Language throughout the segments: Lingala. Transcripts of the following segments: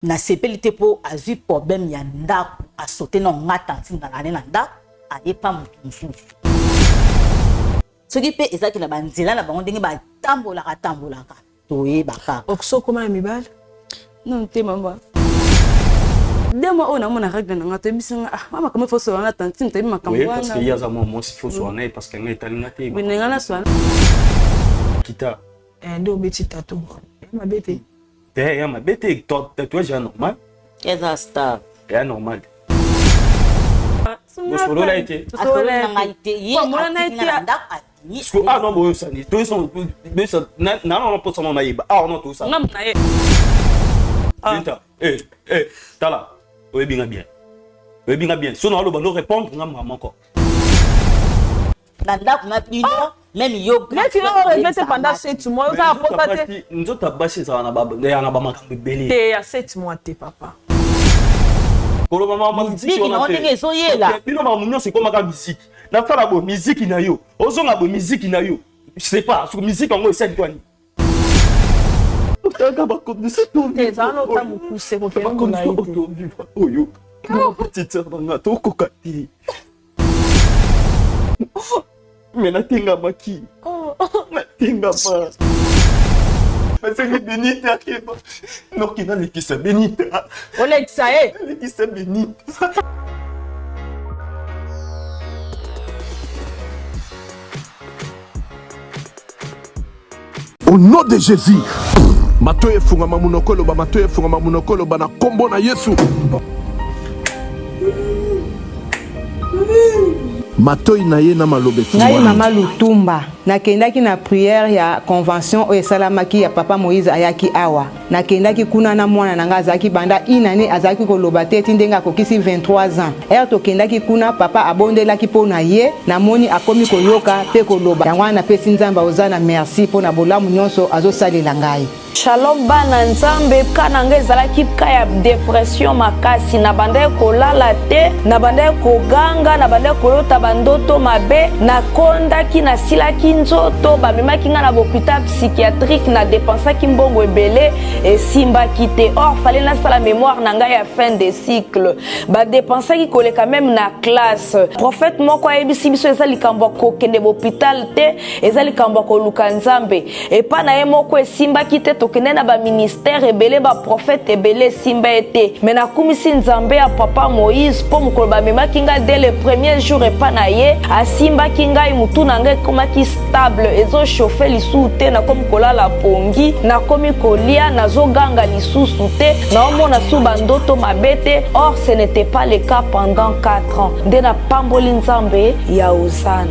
na sepelite po azu problème ya ndako a sauter na ngatanti na lane na ndako ayepa mutu mususu soki pe ezaki na banzela na bango ndenge batambolaka toyebaka okosokoma ya mibale non te mama demo ona mona règle na ngato bisanga mama kama foso wana tantine tabi makambo wana parce que yaza moi si foso wana parce que ngeta ngate binenga na swana kita ndo beti tatou mabete te ya mabete toi j'ai normal eza star ya normal solo la été asolo na ite ye na ndako parce que non bon ça ni tous sont non pas ça maïba non tout ça ngam na ye Binta tala oui bien bien si on a le bon répondre ngam encore na ndako na bino même yo mais tu vas regretter pendant 7 mois ça apporter nous tabasi ça na baba na ba makambe belé te ya 7 mois te papa pour le moment musique on a fait bino ba munyo c'est comme la musique na fala bo musique na yo ozonga bo musique na yo je sais pas sur musique en c'est quoi ni Kaka ba connaissez tout ça non ta mu pousser pour faire na ite oyo petite sœur na to kokati mais na tinga maki na tinga ma mais c'est Benita qui non qui n'a qui c'est Benita Oleg ça est qui c'est Benita. Au nom de Jésus, matoye funga mamunokolo ba matoye funga mamunokolo ba na kombo na Yesu. Matoyi na ye na malobe ngai mama Lutumba nakendaki na prière ya convention oyo esalamaki ya papa Moïse ayaki awa nakendaki kuna na mwana nanga azalaki banda inane azalaki koloba te ti ndenge akokisi 23 ans tokendaki kuna papa abondelaki mpo na ye namoni akomi koyoka mpe koloba yango wana napesi nzambe ozana merci mpo na bolamu nyonso azosalela ngai. Shalom bana nzambe kana ngai ezalaki ka ya depression makasi na banda kolala te na banda koganga na banda kolota bandoto mabe na kondaki na silaki nzoto bamemaki nga na hôpital psychiatrique na dépensaki mbongo ebele esimbaki te or fallait nasala mémoire na ngai ya fin de cycle ba dépensaki koleka même na classe prophète moko ayebisi biso eza likambo kokende hôpital te eza likambo koluka nzambe epa na ye moko esimbaki te tokende na ba ministère ebele ba prophète ebele simba ete mais nakumisi nzambe ya papa Moïse po mokolo bamemaki nga dès le premier jour epa na ye asimbaki ngai mutu na ngai komaki stable ezo chauffer lisusu te na komi kolala pongi na komi kolia nazoganga lisusu te na omona su bandoto mabe te or ce n'était pas le cas pendant 4 ans nde na pamboli nzambe ya Osana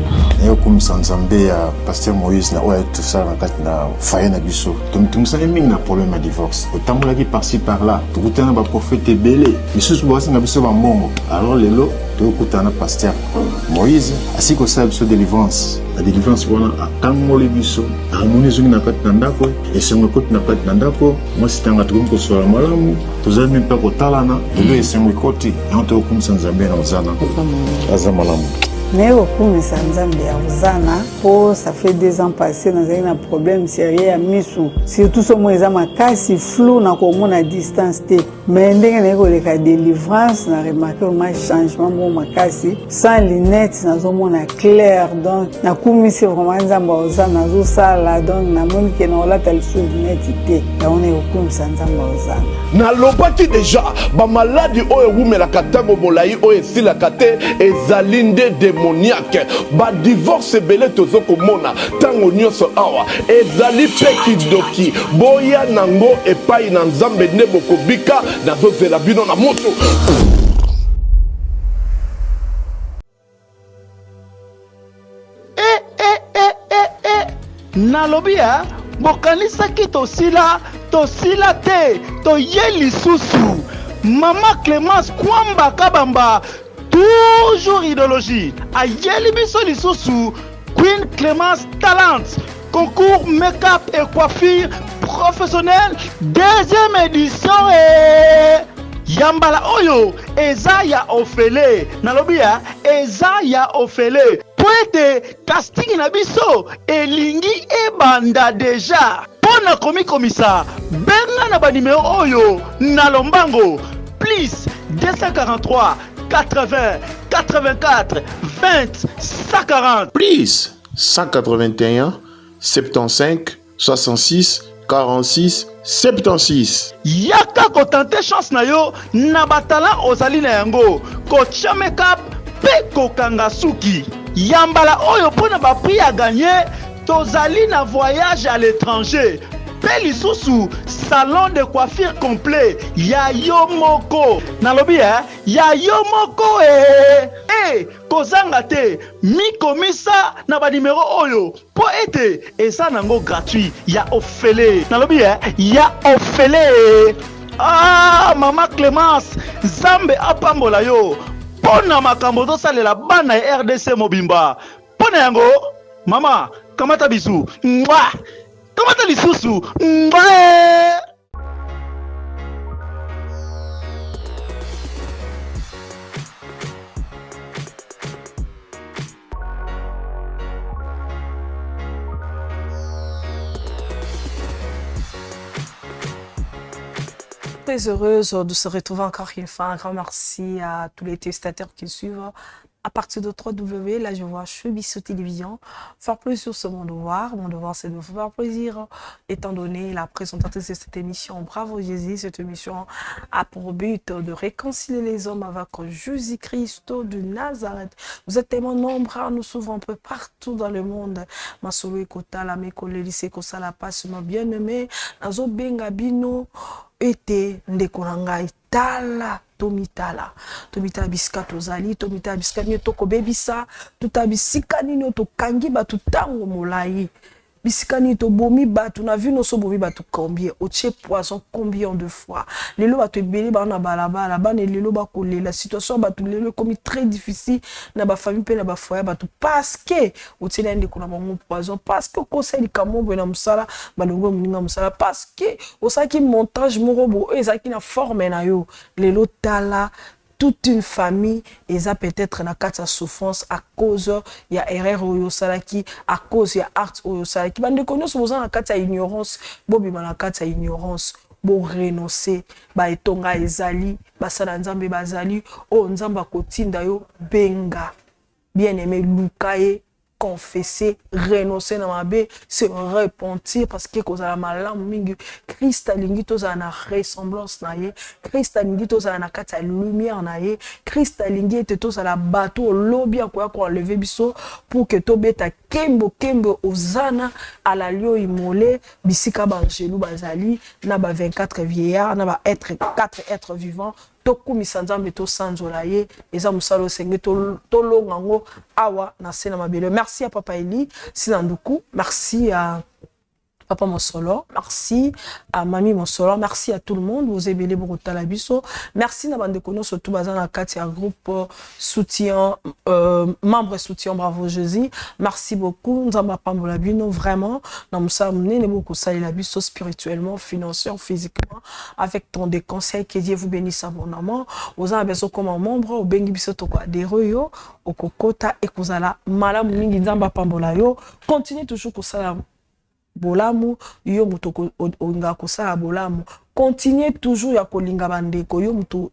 yokumisa nzambe ya pasteur Moïse na oya tout ça na kati na faye na biso tomitungisani mingi na problème ya divorce otambolaki par-ci par-là tokutana ba prophète ebele misusu basinga biso bambongo alors lelo tokutana pasteur Moïse asiko kosala biso délivrance la délivrance wana akangoli biso amoni zongi na kati na ndako esengo koti na kati na ndako mwasi tanga tokomi kosola malamu tozali mpe kotalana lelo esengo ekoti yango tokumisa nzambe na Osana aza malamu. Mais au kumisa nzambe ya Osana po ça fait 2 ans passés dans un problème sérieux à misu surtout ce mois eza makasi flou na komona distance te mais ndenge na ko leka délivrance na remarqué un changement bon makasi sans lunettes nazomona clair donc na kumisi vraiment nzambe ya Osana zo sala donc na moni ke na olata lisu lunettes te ya on est kumisa nzambe ya Osana na lobaki déjà ba maladie oyo wumela katango molai oyo esila kate ezalinde démoniaque ba divorce belé tozo komona tango nyonso awa ezali pekidoki boya nango epai na nzambe ne bokobika nazozela bino na moto nalobia bokanisaki tosila te toye lisusu mama Clémence Kwamba Kabamba toujours idéologie ayeli biso lisusu Queen Clémence Talent concours make-up et coiffure professionnel 2e édition yambala oyo eza ya ofele nalobia eza ya ofele poete casting na biso elingi ebanda deja Pona komi komisa benga na ba numéro oyo na lombango plus 243 80 84 20 140 Please 181 75 66 46 76. Yaka ko tenter chance na yo na batala ozali na yango ko chameka pe ko kanga suki yambala oyo pona ba prix à gagner tozali na voyage à l'étranger pe lisusu salon de coiffure complet ya yo moko nalobi ya yo moko kozanga te mikomisa na ba numéro oyo po ete eza nango gratuit ya ofele nalobi ya ofele mama Clémence Nzambe apambola yo pona makambo tosalela bana ya RDC mobimba pona yango mama kamata bisu mwa kamata lisusu mwa. Très heureuse de se retrouver encore une fois. Un grand merci à tous les téléspectateurs qui suivent. À partir de 3W, là je vois Choubisso Télévision. Faire plaisir sur mon devoir. Mon devoir c'est de vous faire plaisir, étant donné la présentatrice de cette émission. Bravo Jésus, cette émission a pour but de réconcilier les hommes avec Jésus-Christ de Nazareth. Vous êtes tellement nombreux à nous suivre un peu partout dans le monde. Masolo Ekota, la Mekole, Lycée Kosala Passe, mon bien-aimé. Nazo Benga Bino. Ete ndeko na ngai tala tomitala bisika tozali tomitala bisika nini tokobebisa tutabisika nini tokangi bato tango molai bisika nini tobomi bato na vi noso bomi bato combien otie poison combien de fois lelo bato ebele bana balabala bana lelo bakolela situation bato lelo komi très difficile na ba famille pe na ba foyer bato parce que otie na ndeko na bango poison parce que conseil kamombo na musala balongo muninga musala parce que osaki montage moko bo ezaki na forme na yo lelo tala toute une famille eza peut-être na kati ya souffrance à cause ya erreur oyo salaki à cause ya art oyo salaki bande nyonso boza na kati ya ignorance bobima na kati ya ignorance bo renoncer ba etonga ezali basala nzambe bazali o nzamba kotinda yo benga bien aimé lukaye confesser, renoncer na mabe, se repentir parce que kozala malamu mingi Christ alingi toza na ressemblance na ye, Christ alingi toza na kati ya lumière na ye, Christ alingi ete toza la bateau lobi akoya ko enlever biso pour que tobeta kembo ozana à la lio imolé bisika ba angelou bazali na ba 24 vieillards na ba être 4 êtres vivants tokumisa nzambe tosanzola ye eza musalo senge tolongango awa na sena mabele. Merci à Papa Eli Sinanduku, merci à Papa Mosolo, merci à Mami Mosolo, merci à tout le monde, vous avez beaucoup de biso. Merci à bande kono surtout bazana kati un groupe soutien membre soutien Bravo Jésus. Merci beaucoup nzamba pambola bino vraiment na musa mnene beaucoup sali la biso spirituellement, financièrement, physiquement avec ton des conseils que Dieu vous bénisse abondamment. Vous avez besoin comme un membre au bengi biso to ko adhérer yo au kokota et kozala malamu mingi nzamba pambola yo. Continuez toujours ko sala bolamu yo muto onga kosala bolamu, continuez toujours ya kolinga bandeko yo muto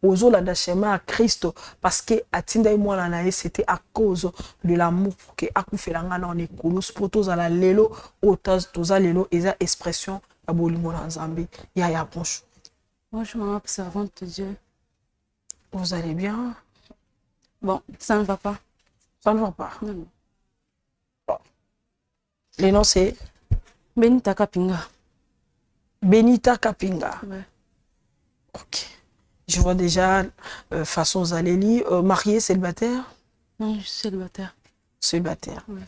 ozolanda chemin à Christ parce que atinda mwana na ye c'était à cause de l'amour que akufelanga na ekolo spoto za la lelo otaz toza lelo eza expression ya bolingo na Nzambe ya bonjour. Bonjour maman, servante de Dieu. Vous allez bien? Bon, ça ne va pas. Ça ne va pas. Non. Bon. Le nom c'est Benita Kapinga. Benita Kapinga. Ouais. Ok. Je vois déjà façon Zaleli, mariée, célibataire? Non, je suis célibataire. Célibataire. Ouais.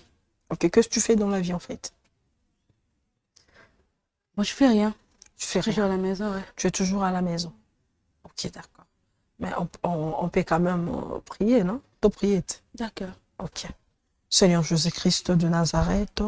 Ok, qu'est-ce que tu fais dans la vie en fait? Moi, je fais rien. Tu fais rien. Toujours à la maison, ouais. Tu es toujours à la maison. Ok, d'accord. Mais on peut quand même prier, non? Tu prier. D'accord. Ok. Seigneur Jésus-Christ de Nazareth,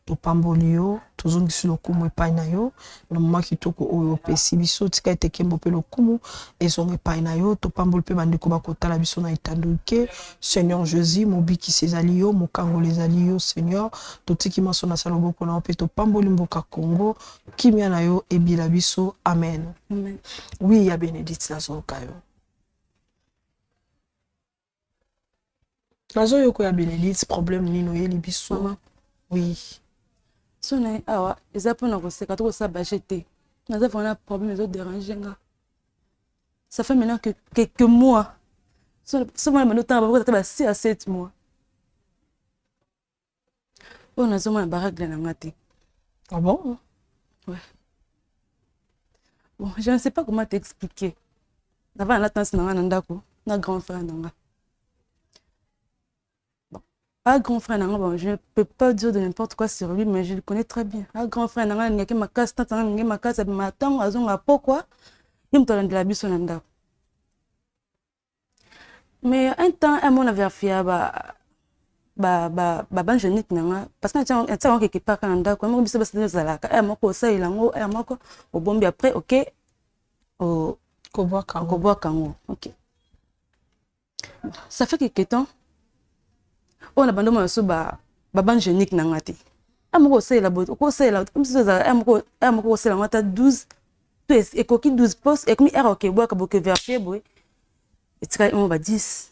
to pambolio, to zongi sur le kumu epai na yo, na mama kitoko oyo pesi biso tika ete kembo pe le kumu ezongi epai na yo, to pambol pe bandeko bakotala biso na etanduke. Seigneur Jésus, mobiki sezali yo, mokango lezali yo, Seigneur, to tiki maso na saloboko na ope to pamboli mboka Congo, kimia na yo ebila biso. Amen. Amen. Oui, ya Bénédicte nazoka yo. Nazo yoko ya Bénédicte problème nino yeli biso. Maman. Oui. So na awa eza pona ko seka to sa bachete. Naza vraiment problème les autres déranger nga. Ça fait maintenant que quelques mois. So moi maintenant temps ba ko 6 à 7 mois. On a zoma baragle na ngati. Ah bon? Ouais. Bon, je ne sais pas comment t'expliquer. D'abord la tante na ndako, na grand frère nanga. Ah, grand frère, bon, je ne peux pas dire de n'importe quoi sur lui, mais je le connais très bien. Ah, grand frère, il y a ma casse, il y a ma casse, il y a pourquoi il me donne de la bise. Mais un temps, on avait fait ban jeune parce que tu as quelque part quand on comme ça c'est ça là moi ko ça il ngo moi ko au bombi après OK au Koboa Kango. OK. Ça fait quelque temps on a bandé so ban jeune nangati amoko ça la boto ko ça là comme ça amoko ça la 12 et coquille 12 postes et comme era OK bois ka boke verser boy et tu on va 10.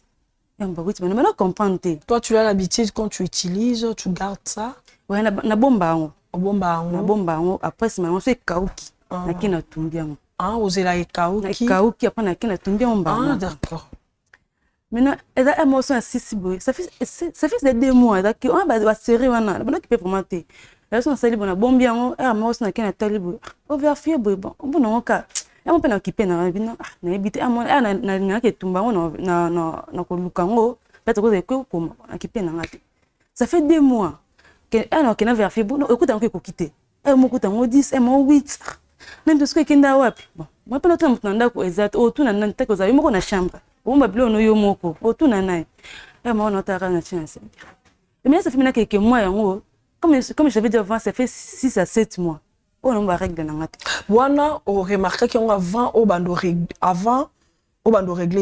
Maintenant, comprendre. Toi, tu as l'habitude quand tu utilises, tu gardes ça. Oui, na bomba. Na bomba. Après, c'est maintenant, c'est kauki. Na kina tumbiango. Ah, osé la kauki. Kauki, après, na kina tumbiango. Ah, d'accord. Maintenant, elle a émotion à 6 boy. Ça fait 2 mois. On va serrer, on a qui peut commenter. Là, on s'est dit, bon, bombiango, elle a émotion à kina talibo. On va faire, bon, on va on peut occuper na éviter na ke tumba na ko lukango peut-être que comme occuper na ngati ça fait 2 mois que alors que na vérifier bon écoute on ko quitter et mo kuta ngo 10 et mo 8 même parce que kenda wapi bon moi pas notre mtanda ko exact o tuna na nteko za yimo ko na chambre o mbabilo no yo moko o tuna nae et moi on otaka na chance mais ça fait maintenant quelques mois yango comme j'avais dit avant ça fait 6 à 7 mois. On va régler na ngati. Wana o remarqué qu'on avant au bando régler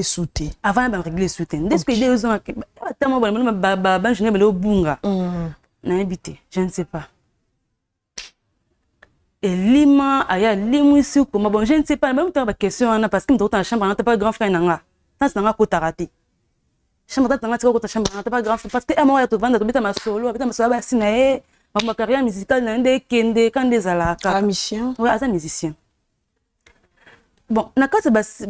souté. Avant de régler souté. Dès que des gens tellement bon je n'ai pas bunga. Na habité, je ne sais pas. Et lima aya limu ici comment bon je ne sais pas même temps question ana parce que me dans chambre on n'a pas grand frère nanga. Ça c'est nanga ko tarati. Chambre tanga tiko ko chambre on n'a pas grand frère parce que moi ya to vendre to bita ma solo, bita ma solo ba sinae. Ma carrière musicale n'ende kende quand des alaka. Ah, musicien. Oui, as un musicien. Bon, na quand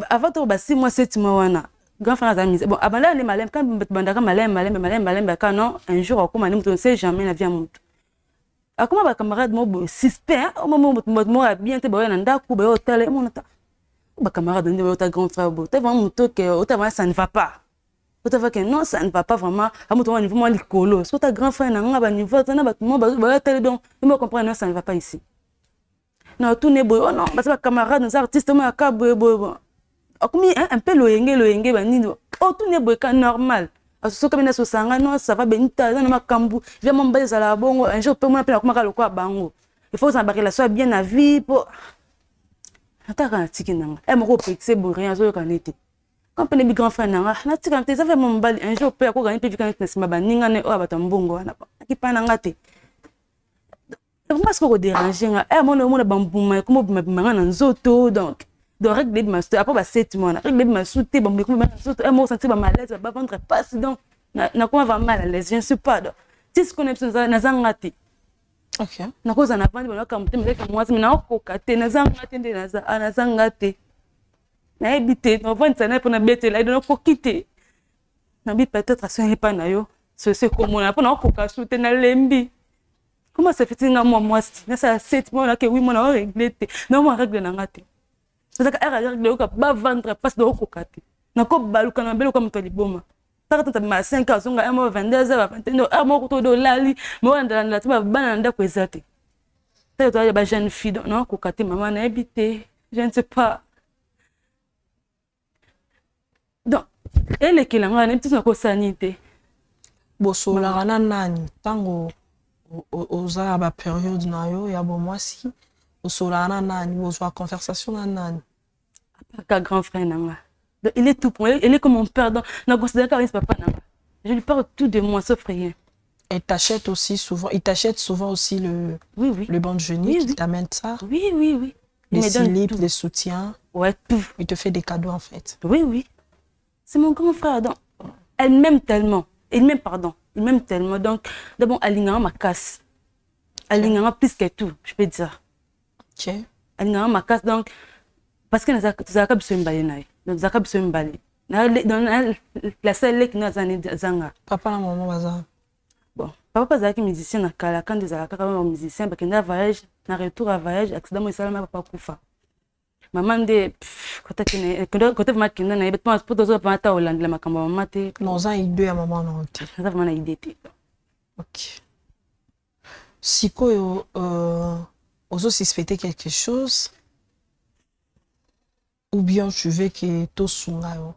avant to 6 mois 7 mois wana. Grand frère a musicien. Bon, avant là les malem quand bandaka malem quand non, un jour comme on ne sait jamais la vie à mon. A comment ba camarade mo suspect, au moment mo bien te boya nda ku ba hôtel mon ta. Ba camarade de ta grand frère bo. Tu vraiment moto que ça ne va pas. Que non, ça ne va pas vraiment. À mon niveau, moi, l'écolo. Si ta grand frère n'a pas de niveau, ça n'a pas de niveau. Donc, il me comprend, non, ça ne va pas ici. Non, tout n'est pas. Oh non, parce que camarade, nos artistes, moi, un peu loyenge, oh, tout n'est pas normal. Ce comme non, ça va bien, je vais m'emballer à la bongo. Un jour, je peux m'appeler comme le quoi, bango. Il faut s'embarquer la soie bien à vie pour. Attends, quand tu es un peu c'est bon, rien, je vais quand on est grand frère nanga na tika te ça fait mon bal un jour peut ko gagner puis quand c'est ma baninga ne o batambongo na ki pa nanga te comment est-ce qu'on déranger nga e mon bambuma comme bambuma na nzoto donc règle de ma après ba 7 mois na règle de ma souté bambuma na nzoto e mo sentir ba malaise ba ventre passe donc na comment va mal à l'aise je ne sais pas donc si ce qu'on est na zangati OK na koza na vandi ba kamte mais moi na ko kate na zangati nde na zangati na habité no vendre ça na pour na bête là donc ko quitter na bi peut-être à ce pas na yo c'est comme on a pour na ko ka souter na lembi comment ça fait nga moi na ça 7 mois là que oui moi na régler non moi règle na ngate parce que era règle ko ba vendre passe do ko kate na ko baluka na belo comme to liboma ça quand ma 5 ans nga mo 22h 21h mo ko to do lali mo ndala na tiba bana nda ko ezate ça to ya ba jeune fille non ko kate maman na habité je ne sais pas. Donc, elle est qui l'a dit que sanité. bosolaka na nani ntango oza na bapériode na yo ya bomwasi bosolaka na nani bozwa conversation na nani Apaka grand frère nanga. Donc, il est tout pour moi. Il est comme mon père. Donc, je considère qu'il papa nanga. Je lui parle tout de moi, sauf rien. Et t'achète aussi souvent, il t'achète souvent aussi le banc de genille, il t'amène ça. Oui, oui, oui. Les slips, les soutiens. Ouais, tout. Il te fait des cadeaux en fait. Oui, oui. C'est mon grand frère. Donc, elle m'aime tellement. Il m'aime, pardon. Il m'aime tellement. Donc, d'abord, elle ma casse. Elle plus que tout, je peux dire. Ok. Elle ma casse. Donc, parce que nous avons besoin de balai. Donc, nous avons besoin de balai. Dans la seule qui nous a zanga. Papa et maman, bazar. Bon, papa est musicien na kala quand des alaka musicien parce que na voyage na retour à voyage accident moi ça m'a papa kufa maman de quand ma kinda na beto pour dozo pa ta Hollande la makambo mama te non ça idée à maman non te ça vraiment na idée te. OK. Siko ozo suspecter quelque chose ou bien tu veux que to sunga yo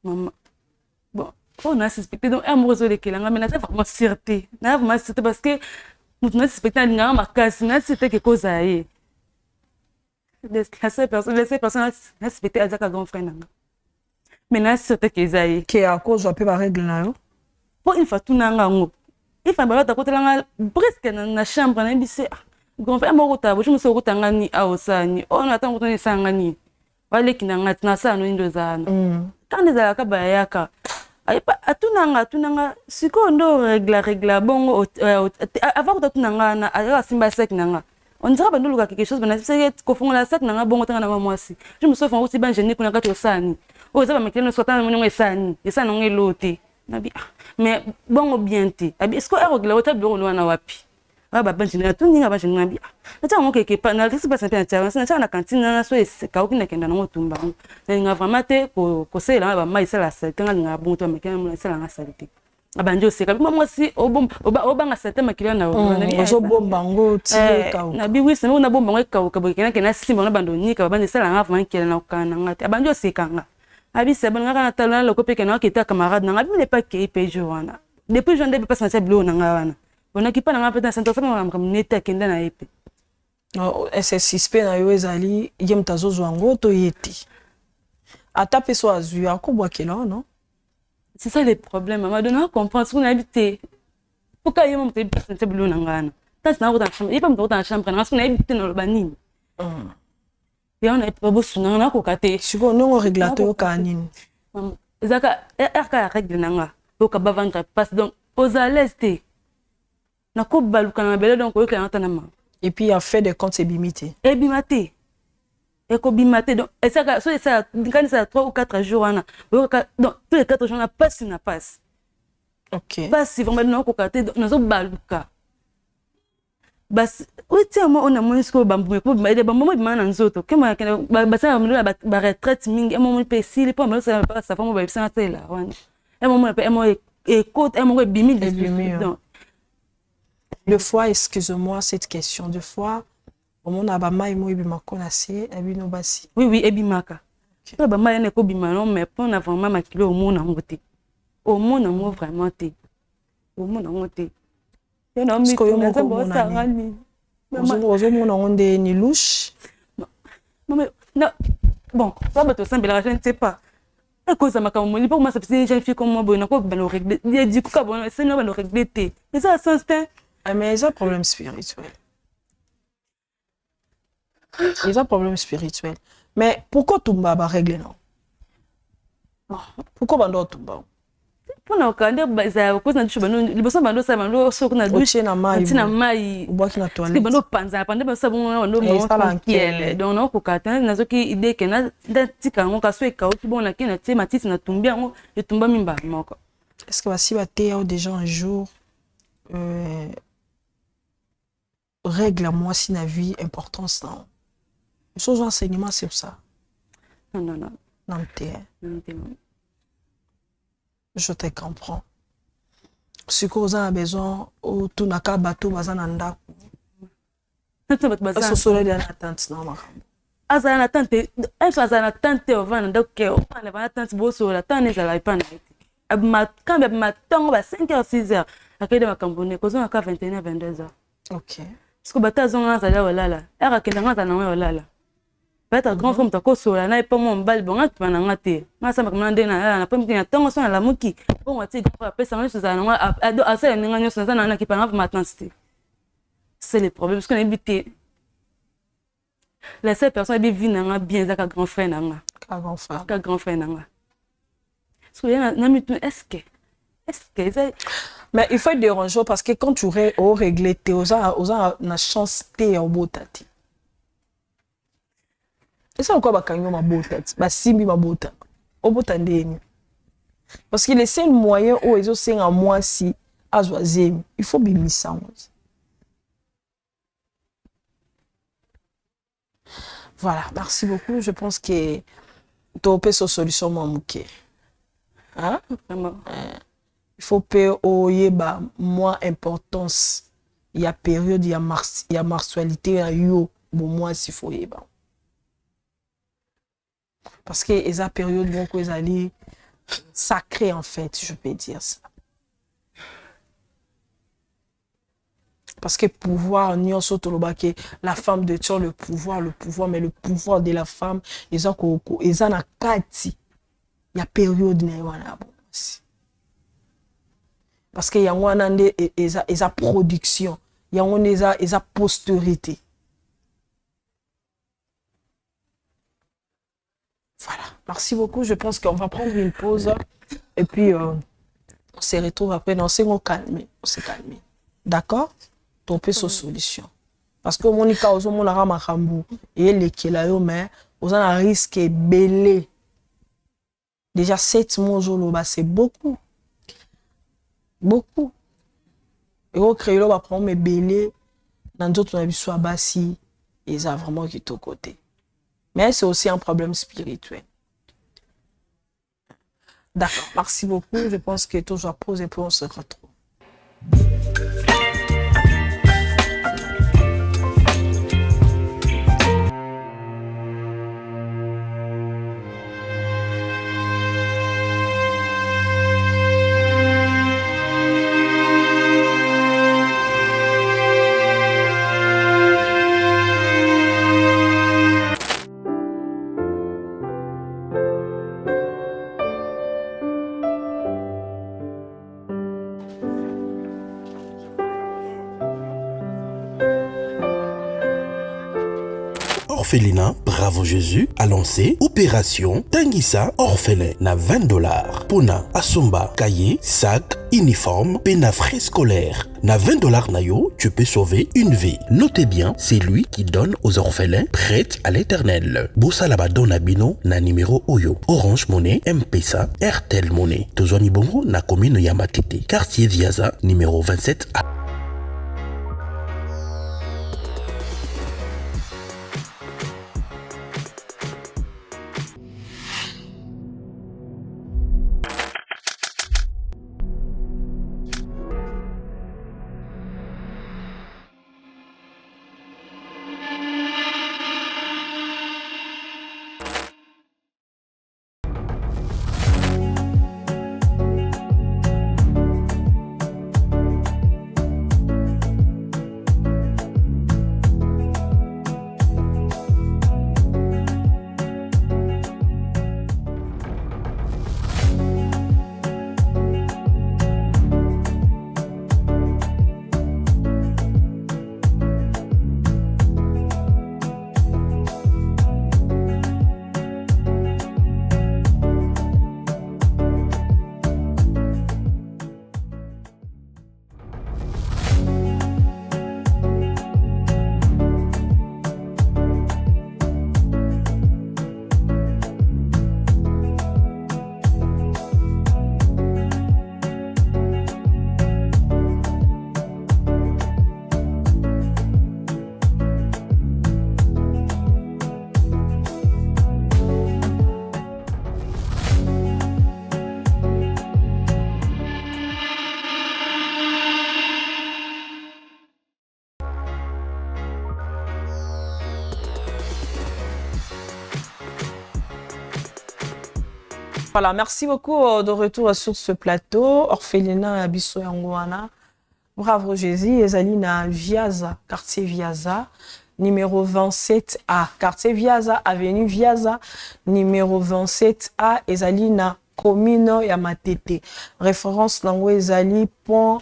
maman bon on a suspecté donc amoureuse de quelqu'un mais c'est vraiment sûreté na vraiment sûreté parce que nous a suspecté nga ma casse na c'était quelque chose aille la seule personne na suspecté azaka grand frère nanga mais na sûreté que zaï que à cause de pas règle na yo pour une fois tout nanga ngo il faut ba ta côté langa presque na chambre na bise grand frère mo rota bo je me suis rota ngani a osani on attend ko toni sangani wale kinanga na sa no ndo zana quand des alaka bayaka atunanga siko ndo régla bongo avant que tunanga na ala simba sec nanga on dirait bando luka quelque chose bana c'est ko fongola sec nanga bongo tanga na mwasi je me souviens aussi ben génie kuna kato sani o za ba mekele no sotana mo sani esa no ngelote nabi mais bongo bien te abi est-ce que régla ota bureau no na wapi ba ben génie tu ninga ba génie nabi na ta mo keke pa na resi pas na ta na cantine na so ka okina kenda na motumba nga vraiment te ko sela ba mai sela sa tanga nga bonto mekele mo sela nga salite abanjo seka moi si obanga sete makila na ozo bomba ngo ti ka na bi wi sema na bomba ngo ka bokena kena simba na bando nika bande sela nga vraiment kela na kana ngati abanjo seka nga abi seba nga kana talana loko pe kena kita camarade nga bi ne pas ke pe joana depuis je ndebe pas na tableau na nga wana bona kipa na nga peta sento sama nga neta kenda na epe no ese suspect na yo ezali yem tazozo ngo to yeti ata pe so azu akobwa kela non. C'est ça le problème. Maman donne à comprendre ce qu'on a habité. Pourquoi il y a mon petit peu de boulot dans la tant c'est dans la chambre. Il pas me dans la chambre. Parce qu'on a habité dans le banni. Et on a pas beau sonner, on a cocaté. Si on non réglateur au canine. Zaka RK règle nanga. Donc ba vendre passe donc aux à l'est. Na ko baluka na bele donc ko ka ntanama. Et puis il a fait des comptes bimité. Et bimate. Et qu'on bimate donc et ça quand ça 3 ou 4 jours on a donc tous les 4 jours on a passe na passe. OK. Passe vraiment non ko kate nous baluka. Bas oui tiens moi on a mon sco bambu ko ba bambu ba na nzoto kema ba ça ba retraite mingi mo pesi le pas ça pas ça famo ba bisa tela wana. Et mo écoute et mo bimi donc deux fois excuse-moi cette question deux fois au monde a ba mai mo ibi makonase abi no basi oui ebimaka ba mai ne ko bima non mais pour na vraiment makilo au monde ngote au monde mo vraiment te au monde ngote et non mi ko na bo sangani ozo mona onde ni louche maman non bon ça va te sembler je ne sais pas à cause de ma caméra pour moi ça fait une jeune fille comme moi bon ko ba no régler du coup bon c'est no ba no régler te mais ça c'est mais ils ont problème spirituel. Ils ont un problème spirituel. Mais pourquoi Tumba va régler non? Pourquoi Bando Tumba? Pour nous, quand on cause na chuba, nous besoin Bando ça Bando so kuna douche na mai. Tina mai. Bois qui na toilette. Parce que Bando panza, Bando ça bon Bando mo tranquille. Donc non ko kata na zo ki idée que na tika ngo ka so e ka o ki bon na ki na tie matiti na tumbia ngo e tumba mimba moko. Est-ce que si ba te ou déjà un jour règle moi si na vie importance non? Chose enseignement sur ça. Non. Non, je te comprends. Si vous avez besoin, ou tout n'a qu'à bateau, bazananda. Est-ce que soleil est en attente, non, Asa en attente, est-ce que en attente au vent, donc on va en attente, beau sur la tante, ça va pas. quand il y a 5h 6h akende makambone kozonga ka 21h 22h. OK. Parce que bata zonga zala walala era kendanga za nango walala bata grand frère mtako sola na epa mo mbali bonga tupana ngate na sama kama ndena na pemti na tongo sona la muki bon wati grand frère pesa ngani za nango ado asa ninga nyoso na na kipanga maintenant c'est le problème parce qu'on habite la seule personne qui vit nanga bien ça ka grand frère nanga Ka grand frère. Ka grand frère nanga parce que na mitu est-ce que mais il faut être dérangeant parce que quand tu aurais réglé tes aux na chance t'es en beau tati. Et ça encore bakanyo ma beau tati, ba simbi ma beau tati. Au beau tandé. Parce que les seuls moyens où ils ont c'est en moi si à zoisem, il faut bimisa. Voilà, merci beaucoup. Je pense que tu as une solution mamouké. Hein? Vraiment. Il faut payer moins importance. Il y a période, il y a mensualité, il y a yo, bon moins s'il faut y ba. Parce que les période vont que aller sacré en fait, je peux dire ça. Parce que pouvoir, la femme de Dieu, le pouvoir, mais le pouvoir de la femme, ils ont un kati. Il y a période parce qu'il y a une production, il y a une postérité. Voilà, merci beaucoup. Je pense qu'on va prendre une pause et puis on se retrouve après. On s'est calmé. D'accord? On peut se solution. Parce que mon cas, on a un et les qui là, mais on a un risque belé. Déjà 7 mois, c'est beaucoup. Beaucoup. Et au créole, on va prendre mes belés. Dans d'autres, on a vu soit bassi. Et ça vraiment qui est au côté. Mais c'est aussi un problème spirituel. D'accord. Merci beaucoup. Je pense que tout soit posé pour on se retrouve. Orphelinat Bravo Jésus a lancé Opération Tanguissa Orphelin na $20. Pona Asomba, cahier, sac, uniforme, pena frais scolaire. Na $20 nayo, tu peux sauver une vie. Notez bien, c'est lui qui donne aux orphelins prêts à l'éternel. Bossa Labadon Nabino na numéro Oyo. Orange Monnaie, M-Pesa, Airtel Monnaie. Tozwani Bongo na commune Yamatete. Quartier Viaza, numéro 27A. Voilà, merci beaucoup de retour sur ce plateau. Orphelinat Abisso Yangoana. Bravo Jésus, Ezalina Viaza, quartier Viaza, numéro 27A. Quartier Viaza, avenue Viaza, numéro 27A, Ezalina commune ya Matete. Référence nango Ezali pont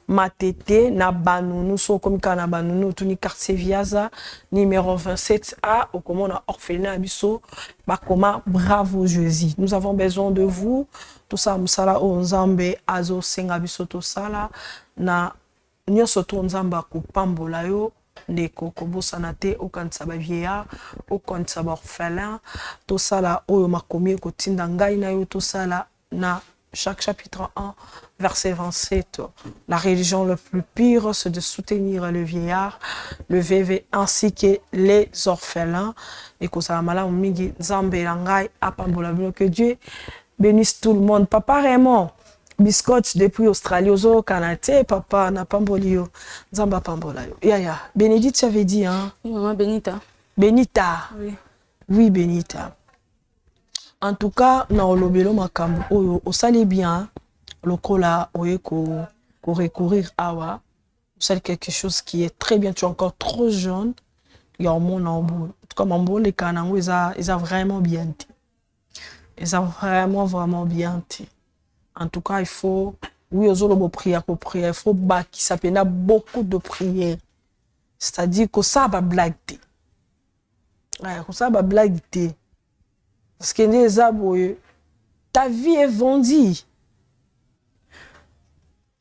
Matete na Banounou, so komika na Banounou, tuni quartier Viaza, numéro 27A, au commune orphelinat Abisso, Bakoma, bravo Jésus. Nous avons besoin de vous. Tout ça, Moussala, Onzambe, Azo, Senga Bisso, tout ça là, na nyonso to Nzamba kopambola yo, ndeko kobosana te okanisa ba vieillard, okanisa ba orphelin, tout ça là, oyo makomi kotinda ngai na yo, tout ça là, na chaque chapitre 1, verset 27. La religion le plus pire, c'est de soutenir le vieillard, le veuve ainsi que les orphelins. Et que ça mala mingi Nzambe langai apambola bino, que Dieu bénisse tout le monde. Papa Raymond, biscotte depuis Australie, Ozo Canada, papa na pambolio, Nzamba pambola yo. Ya, Bénédicte, tu avais dit, hein? Oui, maman Benita. Benita. Oui. Oui, Benita. En tout cas, na olobelo makambo oyo osali bien, lokola oye ko recourir awa, osali quelque chose qui est très bien. Tu es encore trop jeune. Il y a un monde en bout. En tout cas, mon bon les canangos, ils a vraiment bien dit. Ils ont vraiment bien dit. En tout cas, il faut, oui, aux autres prières, il faut qu'il s'appelle beaucoup de prières. C'est-à-dire que ça va blaguer. Ouais, que ça va blaguer. Parce que les abos, ta vie est vendue.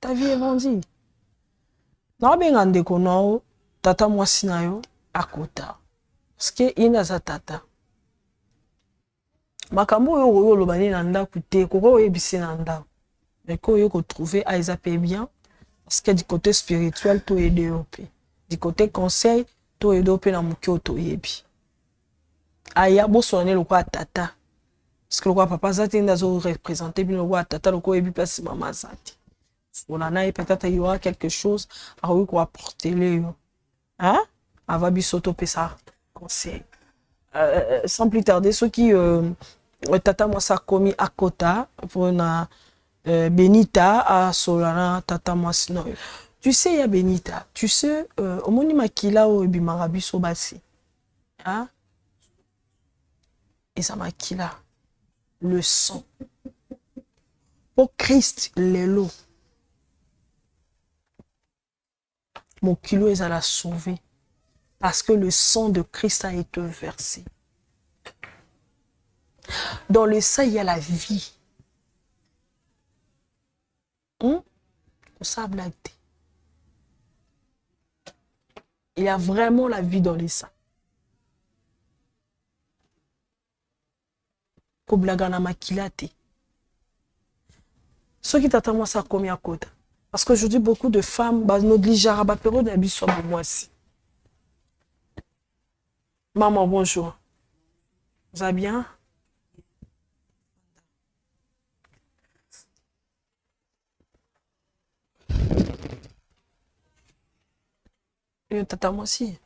Ta vie est vendue. Non, bien, on déconne, tata moi sinayo, à côté. Parce que il y a sa tata. Makambo yo lo bani na ndaku te koko yebisi na ndaku. Mais ko yo ko trouver aiza pe bien parce que du côté spirituel to aider opé. Du côté conseil to aider opé na mukyo to yebi. Aya bo sonner le quoi tata. Parce que le quoi papa zati ndazo représenter bien le quoi tata le quoi yebi place maman zati. On en a peut-être il y aura quelque chose à quoi apporter les hein? Ava bisoto pe ça conseil. Sans plus tarder ceux qui tata moi ça commis à Kota pour une Benita à Solana tata moi sinon tu sais il y a Benita tu sais au moni makila au bimarabi sobasi hein et ça makila le sang pour Christ l'élo mon kilo est à la sauver parce que le sang de Christ a été versé. Dans le sang, il y a la vie. Ça blague. Il y a vraiment la vie dans le sang. Pour blagana makilate. Ceux qui t'attendent, ça combien à côté. Parce qu'aujourd'hui, beaucoup de femmes négligent la période d'habit sur moi aussi. Maman, bonjour. Vous allez bien? Et tata, moi aussi.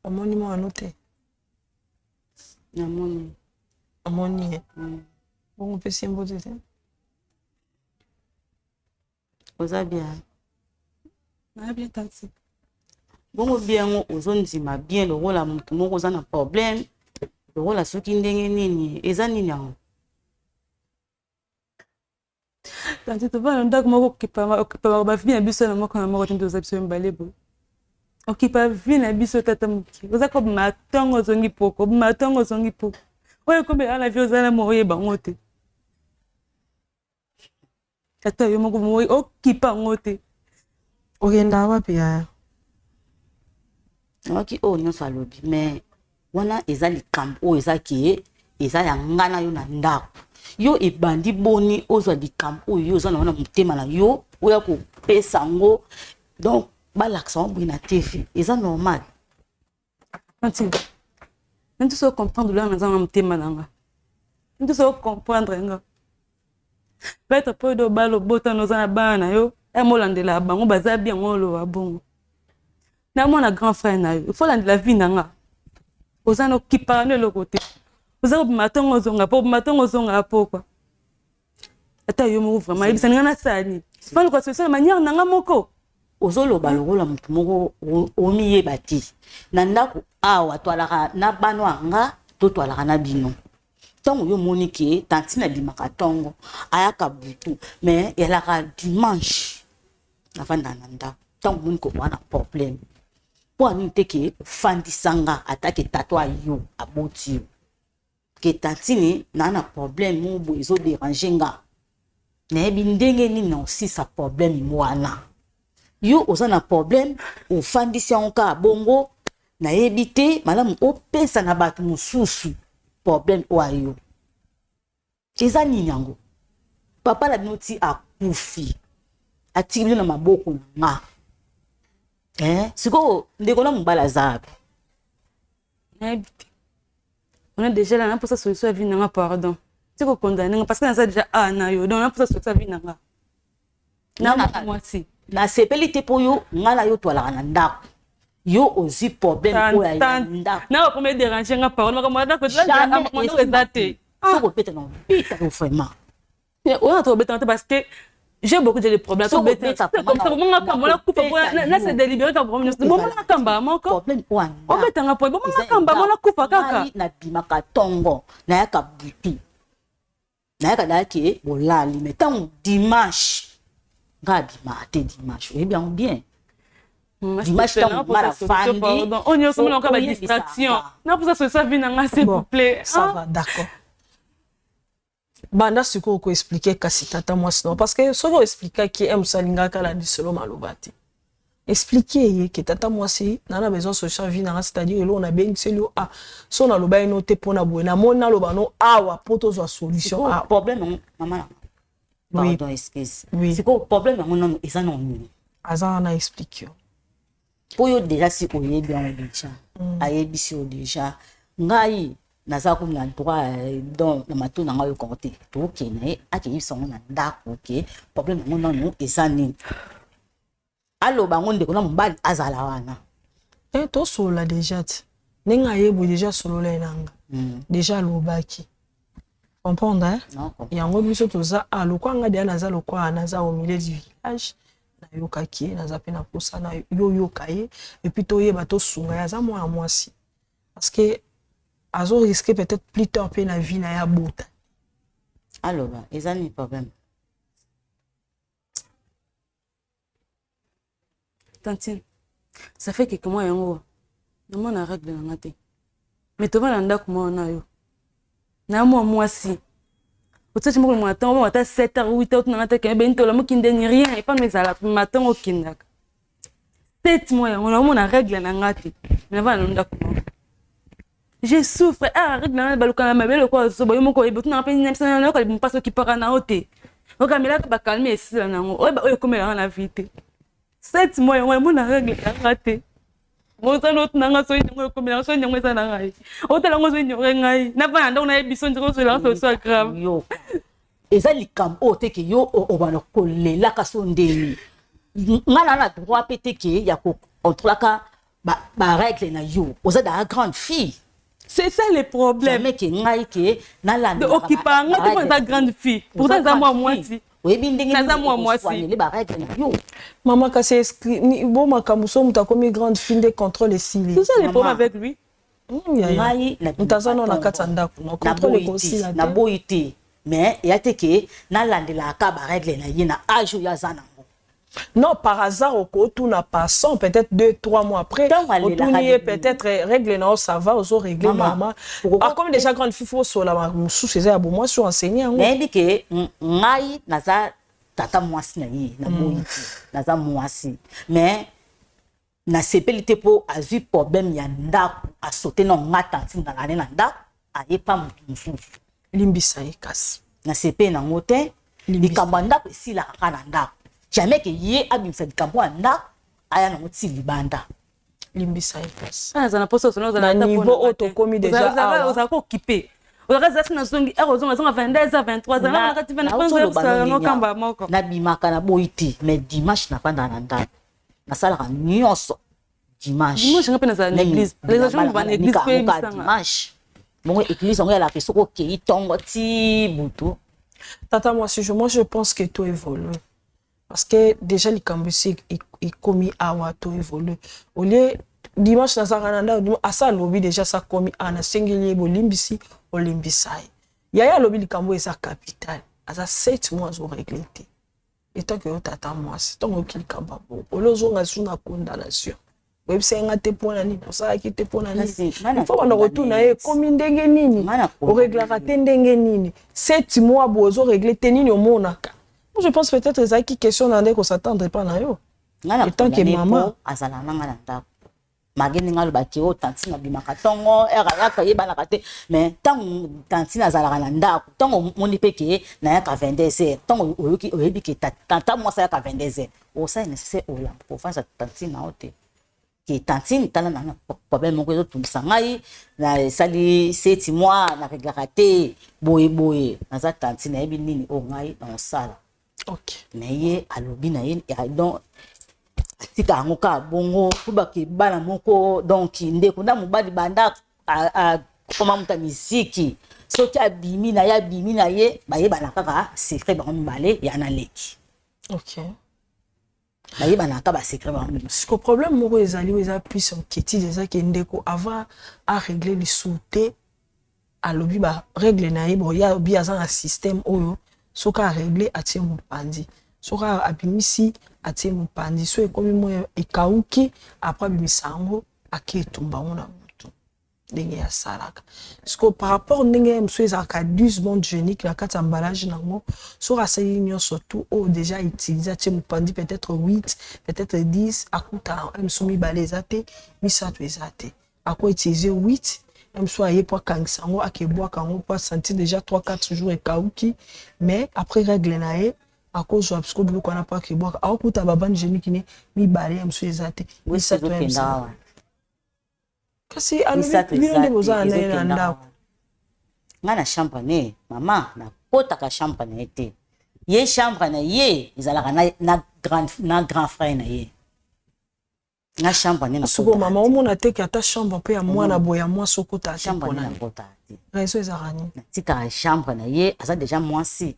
Mon numéro à noter. Mon bon, on peut s'y imposer. Vous allez bien? Bien, tanti. Bon, bien, aux zones, bien, le rôle à mon tour, aux un problème. Le rôle à ceux qui n'ont pas de Tanti, tu vois, on a occupé bien biso na moko na moko tinto zabso mbalebo. Occupé bien biso tata muki. Oza ko matongo zongi poko, matongo zongi poko. Oye kombe ala vioza na moye bangote. Tata yo moko moye occupé ngote. Ogenda wapi ya? Waki o nyonso alobi mais wana ezali kampo ezaki ezali ngana yo na ndako. Yo ebandi boni ozwa likampo yo ozana wana mutema na yo oya ko pesa ngo donc balaksa on na TV eza normal. Tanti. Ntu so comprendre là na zanga mutema nanga. Ntu so comprendre nga. Peut-être peu de balo bota no zana bana yo e molandela bango baza bien ngolo wa bongo. Na mona grand frère na yo il faut la vie nanga. Ozana occupé le côté. oza kobima ntongo ozonga po obima ntongo ozonga po kwa ata yo moko vraiment yebisa ninga nasani fana kwa solution na manière nanga moko ozoloba lokola motu moko omiyeba te na ndako awa twalaka na bano anga to twalaka na bino ntango yo moni ke tantine abimaka ntongo ayaka butu mais yalaka dimanche navanda na ndako ntango moni kowana problème po anini te ke ofandisanga atake tato ayo aboti yo ke tantine naa na problème mo boye ezoderange nga nayebi ndenge nini na osisa problème wana yo oza na problème ofandisi yango kaka bongo nayebi te malamu opesa na bato mosusu problème oyo eza nini yango papa na bino ti akufi atiki bino na maboko na nga sikoyo ndeko na mobala aza ape nayebi te on a déjà là pour ça solution à vie nanga pardon tu ko condamner parce que na ça déjà na yo donc on a pour ça solution à vie nanga na moi si na sepeli te po yo nga na yo twalaka na ndako yo ozi problème oyo ya ndako na premier déranger nga parole maka ndako mo ezate soko peta na pita yo vraiment on a trop bête parce que j'ai beaucoup de problèmes trop bête comme ça mon nga kamba la coupe na c'est délibéré ka problème bon nga kamba moko problème oyo on bête nga po bon nga kamba mo la coupe kaka na bimaka tongo na yaka butu na yaka daki bolali mais tant dimanche ngabima te dimanche oyebi yango bien dimanche tant mara fandi on y a aussi encore la distraction na pour ça solution vie nanga s'il vous plaît ça va d'accord banda siko ko expliquer kasi tata moi sinon parce que soko expliquer qui aime salinga kala di solo malobati expliquer que tata moi si nana besoin solution vie nanga c'est-à-dire on a bien selo so na loba ino te pona boena mona loba no awa poto zo solution problème maman. Oui. Pardon, excuse. Oui. C'est quoi le problème à mon nom? Ils en ont mis. Azan a expliqué. Pour eux déjà si on est bien déjà, aïe bisi déjà. Ngai naza comme na droit dans na matou na ngai côté. Ok né, ake ils sont na d'accord ok. Problème à mon nom ils en ont. Allo bango ndeko na mbali azala wana. To solo déjà. Nenga yebo déjà solo la nanga. Déjà lobaki. Comprendre hein? Yango biso toza lokwanga dia naza lokwa naza au milieu du village na yokaki naza pe na posa na yo kaye et puis to yeba to sunga yaza moi mwasi parce que azo risquer peut-être plus tard pe na vie na ya bota alors ils ont un problème tantine ça fait que comment yango non na règle na ngate mais to bana ndako mo na yo na moi si otati moko matin on va 7h 8h na ngata ke ben to la mo kinde ni rien et pas mes ala matin au kindaka 7 mois on a règle na ngate mais va na ndako je souffre règle na baluka na mabelo ko so boyo moko ibutu na pe ni msana na ko mpaso ki para na hote o kamela ka bakalme esila nango oyo komela na vite 7 mois on a règle na ngate mo sa not nanga so ngo komela so ngo sa na ngai o tela ngo so ngo ngai na pa ndo na ebiso ndiko so la so grave yo eza likambo te ke yo o bana kolela ka so ndeni ngala na droit pété ke ya ko contrôlaka ba règle na yo oza da grande fille c'est ça le problème mais que ngai ke na la de occuper nga to ta grande fille pourtant ça moi si maman kasi bon makamuso muta komi grande fille de contrôle ici c'est ça le problème avec lui mutazana na katanda na contrôle aussi na boité mais ya te ke na landela ka ba règle na yina âge ya zana non par hasard au tout n'a passant peut-être 2-3 mois après autour peut-être règle non ça va aux régler maman comme déjà grande fille faut sur la sous ces abou moi sur enseigner mais dit que ngai naza tata mwasi na yi na boiti naza mwasi mais na sepelité pour azu problème ya ndako a sauter na ngata tinga na ndako aye pa musu limbisa ekasi na sepe na ngote likambo ndako esila kana ndako jamais que yé abimsa dikambo anda aya na moti libanda limbisa ekasi ça na poso sono na niveau auto komi déjà za ko occupé oza za na songi zonga 22h 23h na kati 25h no kamba moko na bimaka na boiti mais dimanche na panda na ndako na sala ka nyonso dimanche ngape na za l'église les gens vont à l'église pe dimanche Bon, église, on a la personne qui tombe, ti boutou. Tata, moi je pense que tout évolue. Parce que déjà, les Cambouis, ils commis à tout évolue. Au lieu, dimanche, dans Sarananda, à ça, lobby déjà, ça commis à la singulier, au limbisi, au limbisai. Il y a lobby, les Cambouis, sa capitale. À ça, 7 mois, ils ont réglé. Et tant que tata, moi, c'est tant que les Cambouis, au lieu, ils ont une condamnation. Oui, c'est un té pour l'année, pour ça qui était pour l'année. Il faut qu'on retourne à comme une dengue au règle nini. 7 mois, bozo régler tenini au monaka. Je pense peut-être que c'est une question qu'on s'attendrait pas à yo. Et tant que maman azala nanga na mageni ngalo bakio tantina bimaka tongo era ka yeba na kate mais tant tantina azala na ndako tongo moni peke na ya ka 22h tongo oyebi ke tata moi ça ya ka 22h o ça est nécessaire o la pour faire ça tantina ote ke tantine tala na problème moko zo tumisa ngai na sali 7 mois na reglate boye na za tantine yebi nini o ngai na sala. OK. Mais ye alobi na ye donc tika ngoka bongo kuba ke bana moko donc ndeko na mobali banda a koma muta miziki soki abimi na ye baye bana kaka secret ba mbale ya na leki. OK. Baye bana kaka ba secret ba mbale. Ce que problème moko ezali eza plus enquête déjà que ndeko avant à régler les souté alobi ba règle na ye bo ya bi azan un système oyo soka régler atie mopandi soka abimisi atie mopandi so ekomi moya ekauki après bimisango aketumba ona mutu ndenge ya salaka parce que par rapport ndenge mso ezaka 10 bondes géniques na kati emballage nango soka sali nyonso tout o déjà utiliser atie mopandi peut-être 8 peut-être 10 akuta mso mibale ezate misato ezate ako utiliser 8 même soit y pour kangisango akeboa kango pour sentir déjà 3-4 jours et kauki mais après règle nae à cause de parce que beaucoup on a pas keboa a kuta babane génique ni mi balé am suezate oui ça doit être là kasi alobi bino boza na ndako ngana chambre ne maman na kota ka chambre na été ye chambre na ye izalaka na grand frère na ye na chambre na suko mama omona te ka ta chambre pe ya mwana boya mwa soko ta chambre na kota réseau ezarani tika chambre na ye aza déjà mwasi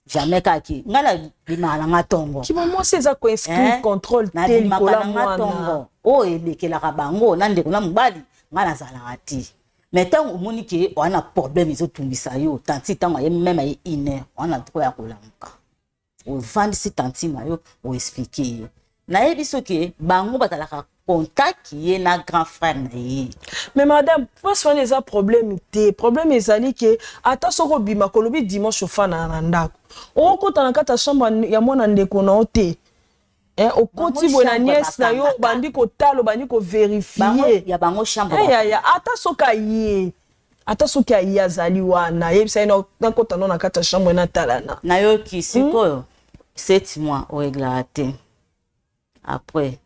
jamais kaki ngala bimala ngatongo ki mo si eza ko inscrit contrôle te likola mwana o elekela ka bango na ndeko na mobali ngala zala ati mais tant omoni ke wana problème izo tumbisa yo tanti tango ye même ay ine wana trop ya kolamuka o vandi si tanti na yo o expliquer yo na yebi soki bango batalaka contact ye na grand frère na ye. Mais madame, pourquoi ce n'est pas problème te problème ezali ke ata soko bima kolobi dimanche fana na ndako o kota na kata chambre ya mwana ndeko na ote o koti bona nièce na yo bandi ko talo bandi ko vérifier ya bango chambre ya ata soka ye ata soki ayi azali wana yebisa na kota na kata chambre na talana na yo ki sikoyo 7 mois o réglate. Après,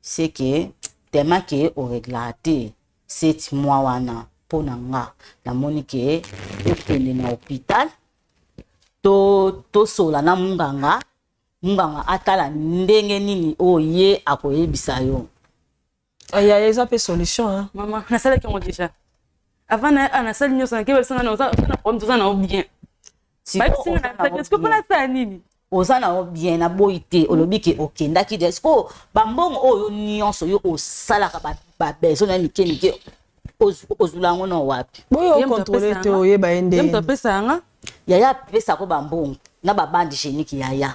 c'est que tellement que au réglaté 7 mois wana pour nanga la monique okende na hôpital to sola na munganga atala ndenge nini oye akoyebisa yo aya eza pe solution hein maman na sala ki on déjà avant na sala nyo sana ke sala na problème ça na bien si est-ce que pour la ça nini ozana bien na boité olobi ke okenda ki est-ce que bambongo oyo nyonso yo osalaka ba besoin na mikemike ozulango no wapi boyo contrôler te oyeba ende yem to pesa nga yaya pesa ko bambongo na babandi génique yaya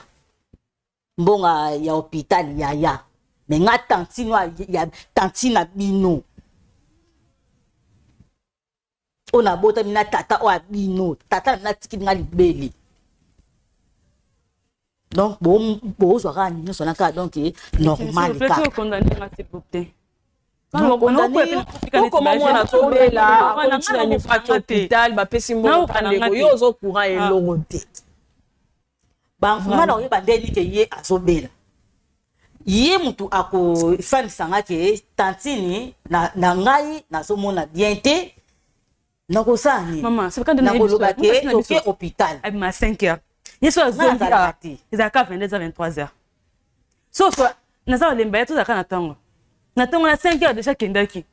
mbonga ya hôpital yaya mais nga tantino ya tantina bino ona bota mina tata o abino tata na tiki nga libeli. Donc bon soit nous sommes là donc normal ka condamné à s'il vous plaît comment on a tombé là on a ni hôpital ba pesi mbo pandeko yo zo courant et logoté ba ngana oye bandeli ke ye azobela ye mutu ako fan sanga ke tantini na ngai na zo mona bien te na ko sani maman c'est quand na ko lobake to hôpital à 5h. Il y a 22h, 23h. Sauf que, nous avons les mbayetos à Kanatango. Nous avons 5h déjà Kendaki.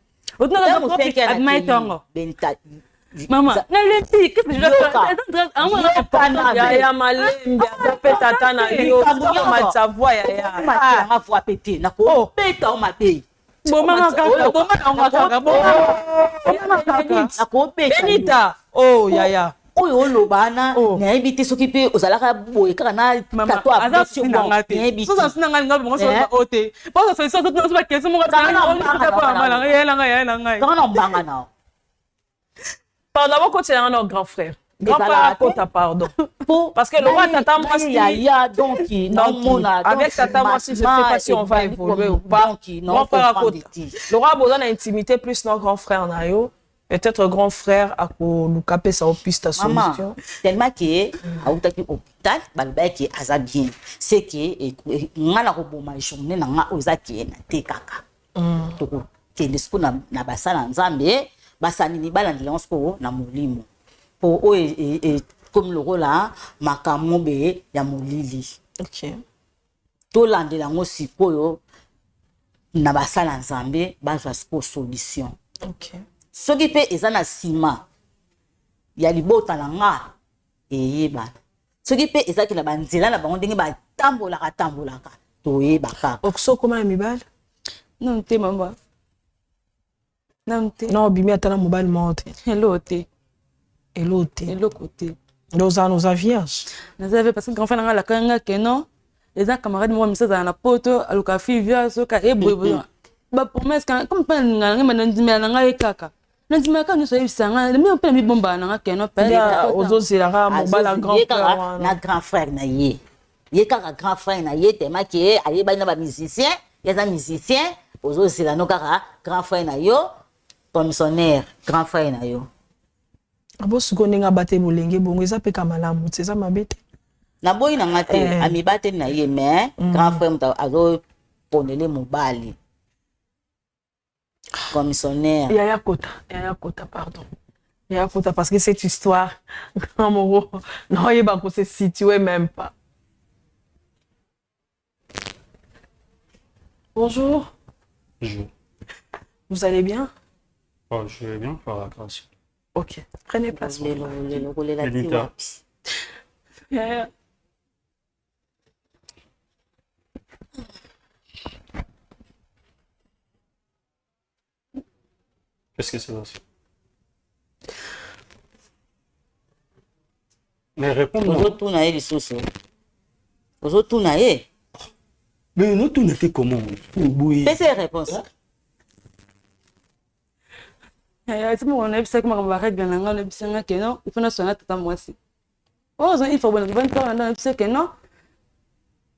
Maman, qu'est-ce que je dois faire? Yaya Malembe, azape tata na yo, sa voix yaya. Bon maman Benita. Oh yaya. Oyo olobana nayebi te soki pe ozalaka boye kaka na tato abesio nayebi so ça sinanga nga bongo so ote parce que ça tout ça question mo ka na mbanga na pardon beaucoup c'est un grand frère pardon parce que le roi tata moi si donc avec tata moi si je sais pas si on va évoluer ou pas mon frère le roi a besoin d'intimité plus notre grand frère na yo. Peut-être grand frère à nous caper sa piste à solution. Tellement que à outaki hôpital balba ki aza bien. C'est que ngala ko boma journée na nga ozaki na te kaka. To ke lespo na basala nzambe basani ni balandela onsko na molimo. Po o comme le rôle là makamo be ya molili. OK. To landela ngo sikoyo na basala nzambe bazwa solution. OK. Soki pe eza na sima ya libota na nga eyeba soki pe ezaki na banzela na bango ndenge batambolaka toyeba kaka okso koma ya mibali non te mama non bimi atala mobali monte elote nos vierges nous avons parce que quand on fait la kanga que non les camarades moi misa na poto aluka fivia soka eboy ba promesse comme pas nganga manandimela nga ekaka nandimaka nyo so yisanga mais on peut mi bomba na que non père ozozela mobala grand frère na grand frère na ye kaka grand frère na ye tema ke ayeba na ba musicien yaza musicien ozozela no kaka grand frère na yo commissionnaire grand frère na yo abosuko ninga bate bolenge bongo eza pe kamalamu eza mabete na boyi na ngate ami bate na ye mais grand frère mta azo ponele mobali commissionnaire Yaya Kota pardon Yaya Kota parce que cette histoire grand moro non il va se situer même pas. Bonjour. Vous allez bien? Oh, je vais bien par la grâce. OK, prenez place. Benita. Qu'est-ce que c'est aussi? Mais réponds-moi. Mais nous tout n'était comment? Fais ces réponses. C'est bon, on a vu ça comme on va arrêter bien, on a vu ça que non, il faut nous soigner tout à moi aussi. Oh, il faut bon, on a vu ça que non.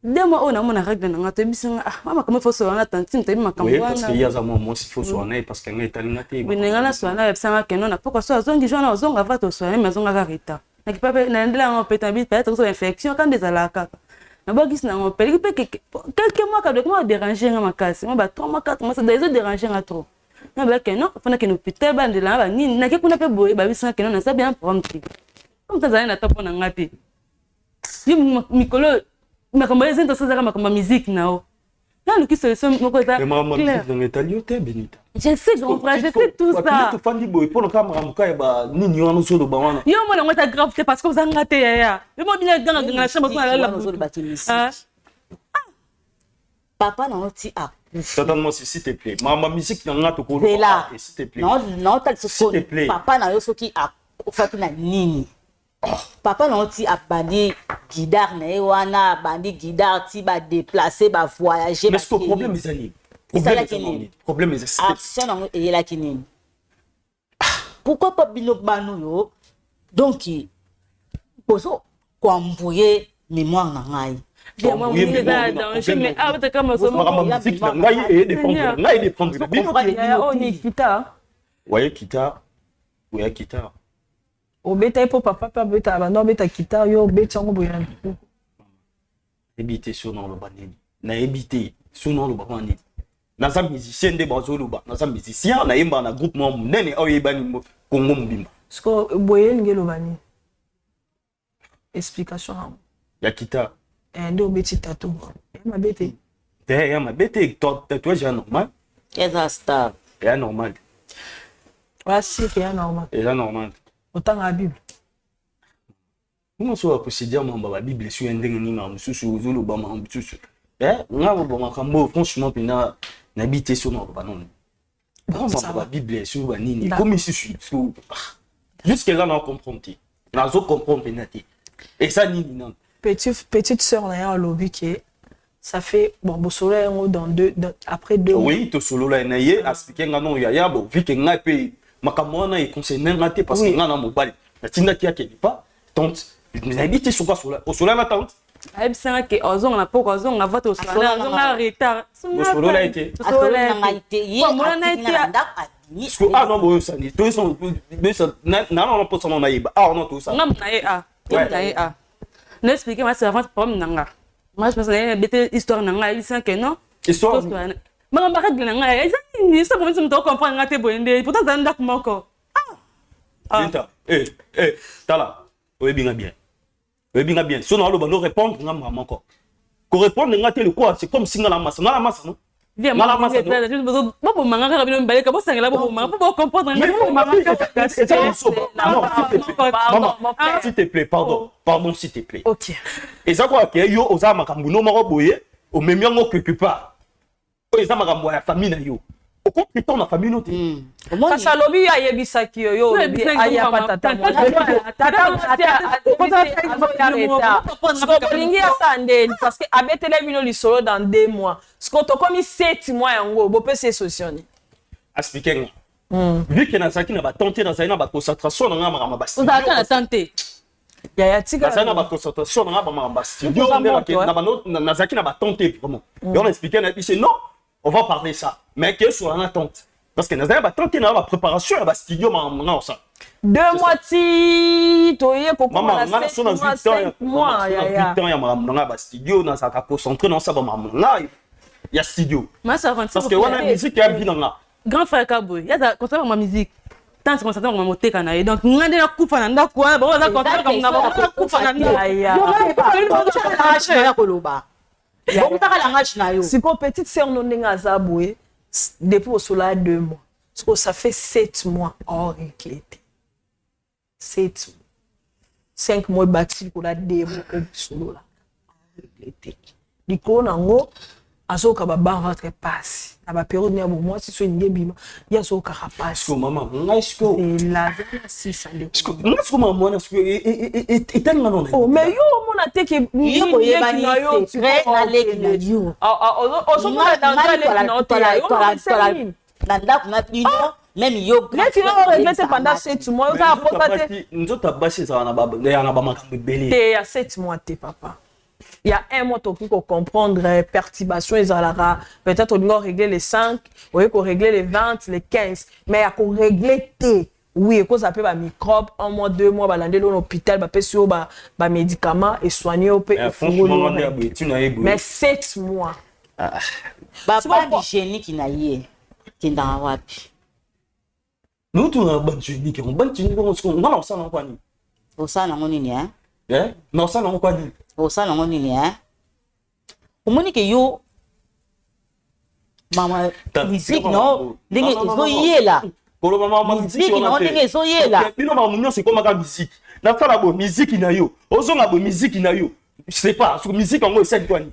Deux mois on a mon arrêt bien, on a vu ça. Ah, maman comment faut soigner tant que tu m'as oui, parce qu'il y a un moment il faut soigner parce qu'il y a un état. Oui, on a soigné ça que non, on a pourquoi ça zone qui joue on zone va te soigner mais on a arrêté. Na pas na ndela on peut t'habiter peut-être que infection quand des alaka. Na ba gis na on peut quelques mois quand comment déranger ma casse. Moi ba 3 mois 4 mois ça des déranger à trop. Na ba que non, faut que nous putain ba ndela ba ni na ke kuna pe boy ba bisa que non na ça bien prompt. Comme ça za na tapo na ngati. Yo mikolo makambo ezento ça za makambo musique nao. Là le qui solution moko za. Mais maman musique dans l'Italie bébé. Je sais grand frère, je sais tout ça. Tu fais du boy pour le camera muka ba nini wana so do ba wana. Yo mo na ngata grave c'est parce que vous en ngate ya. Yo mo bien dans la chambre pour la papa na oti a. Attends-moi s'il te plaît. Maman musique na ngata ko s'il te plaît. Non, s'il te plaît. Papa na yo soki a ofaki na nini. Papa na oti a bandi guidard na wana bandi guidard ti ba déplacer ba voyager. Mais ce problème est ali. Problème est action et la kinini. Pourquoi pas bino banu yo? Donc poso kwambuye mémoire na ngai. Bien moi mais mais ah tu comme ça ngai et défendre oh ni kita. Ouais kita. Ouais kita. O beta pour papa pas beta non beta kita yo beta ngo boyana. Habiter sur non le banini. Na habiter sur non le banini. Naza musicien de bazoluba naza musicien na yemba na groupe mo munene oyebani Congo mbimba sko boye ngelo bani explication ya kita ndo beti tatou ma bete ya ma bete tatouage normal qu'est-ce star ya normal Voici rien normal. Et là, normal. Autant la Bible. Comment ça va procéder à la Bible sur un dernier nom, sur le Obama, sur franchement, puis n'habiter sur notre banon. La Bible sur la Nini. Comme ici, jusqu'à là, on comprend. On a comprendre. Et ça, Nini. Petite sœur, on a un lobby qui est. Ça fait bon soleil après 2 mois. Oui, to solo là naie expliquer ngano ya bo vu que nga pe makamona e conseil ngate parce que ngana mobile na tinda kia ke pas tante mais habité sur quoi au soleil la tante ai bisanga ke ozong na poko ozong na vote au soleil ozong na retard au soleil là été au soleil na été yi ah non bon ça ni to sont na non pas ça non naïba ah non tout ça ngam na ne expliquer ma servante problème nanga. Moi, je pense que c'est une histoire il sent que non. Histoire. Mais on va régler nanga. Ça comment tu me comprendre ngate boende. Pourtant ça ndak moko. Ah. Tala. Oui bien bien. Oui bien bien. Si on a le bon répondre ngam encore. Ko répondre ngate le quoi, c'est comme si ngala massa non. Viens moi bon manga ka bino mbale ka bo sangela bo manga pour comprendre. S'il te plaît, pardon s'il te plaît. OK. Et ça quoi que yo oza makambu no mako boye o memiango quelque part. O eza makambu ya famille na yo. O comprend na famille note. Parce que lobby ya yebisa ki yo aya patata. Parce que abetele bino lisolo dans 2 mois. Ce qu'on t'a commis 7 mois yango bo peut se solutionner. Expliquez-moi. Vu que Nazaki n'a pas tenté dans une concentration dans un bas. On a tenté. Ya tika. Ça n'a pas concentration dans un bas. Studio Nazaki n'a pas tenté vraiment. Et on expliquait non, on va parler ça. Mais que sur la attente. Parce que Nazaki n'a pas tenté dans la préparation à studio non ça. 2 mois ti toye ko maman na so na 8 mois ya 8 ans ya maman na ba studio na ça ka concentrer dans ça ba maman na ya studio. Parce que on a musique ya bien là. Grand frère Kabo, il y a ça concernant ma musique. Tant c'est concernant ma moté kana donc ngande na kufa na ndako ba ba concernant comme na ba kufa na ndako. Si ko petite sœur non ndenga zaboué depuis au soleil 2 mois. Parce que ça fait 7 mois hors éclaté. 7 5 mois bâti pour la 2 mois au solo là. Éclaté. Diko nango azoka ba ban rentre passe. Na ba période na moi si so ndebima ya so ka passe. Est-ce que maman, est-ce que c'est la 6 ans. Est-ce que maman est-ce que est tellement non. Oh mais yo mon ate que yo yebani secret na leki na yo. O so na dans la leki na ndako na bino même yo mais tu vas regretter pendant 7 mois on va apporter nous ta basi ça na ba makambe belé il y a 7 mois t'es papa il y a 1 mois tu peux comprendre perturbation et ça peut-être on doit régler les 5 ou qu'on régler les 20 les 15 mais il y a qu'on régler t oui cause ça peut ba microbe 1 mois 2 mois ba landé l'hôpital ba peut sur ba médicaments et soigner au pays mais 7 mois ba hygiénique na yé kinda wapi nous tu as bonne hygiénique on non ça non quoi ni o ça non nini non ça non quoi ni o ça non nini omoni ke yo mama musique non ndenge ezo yela kolo mama musique non ndenge ezo yela bino mama munyo c'est comme la musique na fala bo musique na yo ozonga bo musique na yo je sais pas sur musique en c'est quoi ni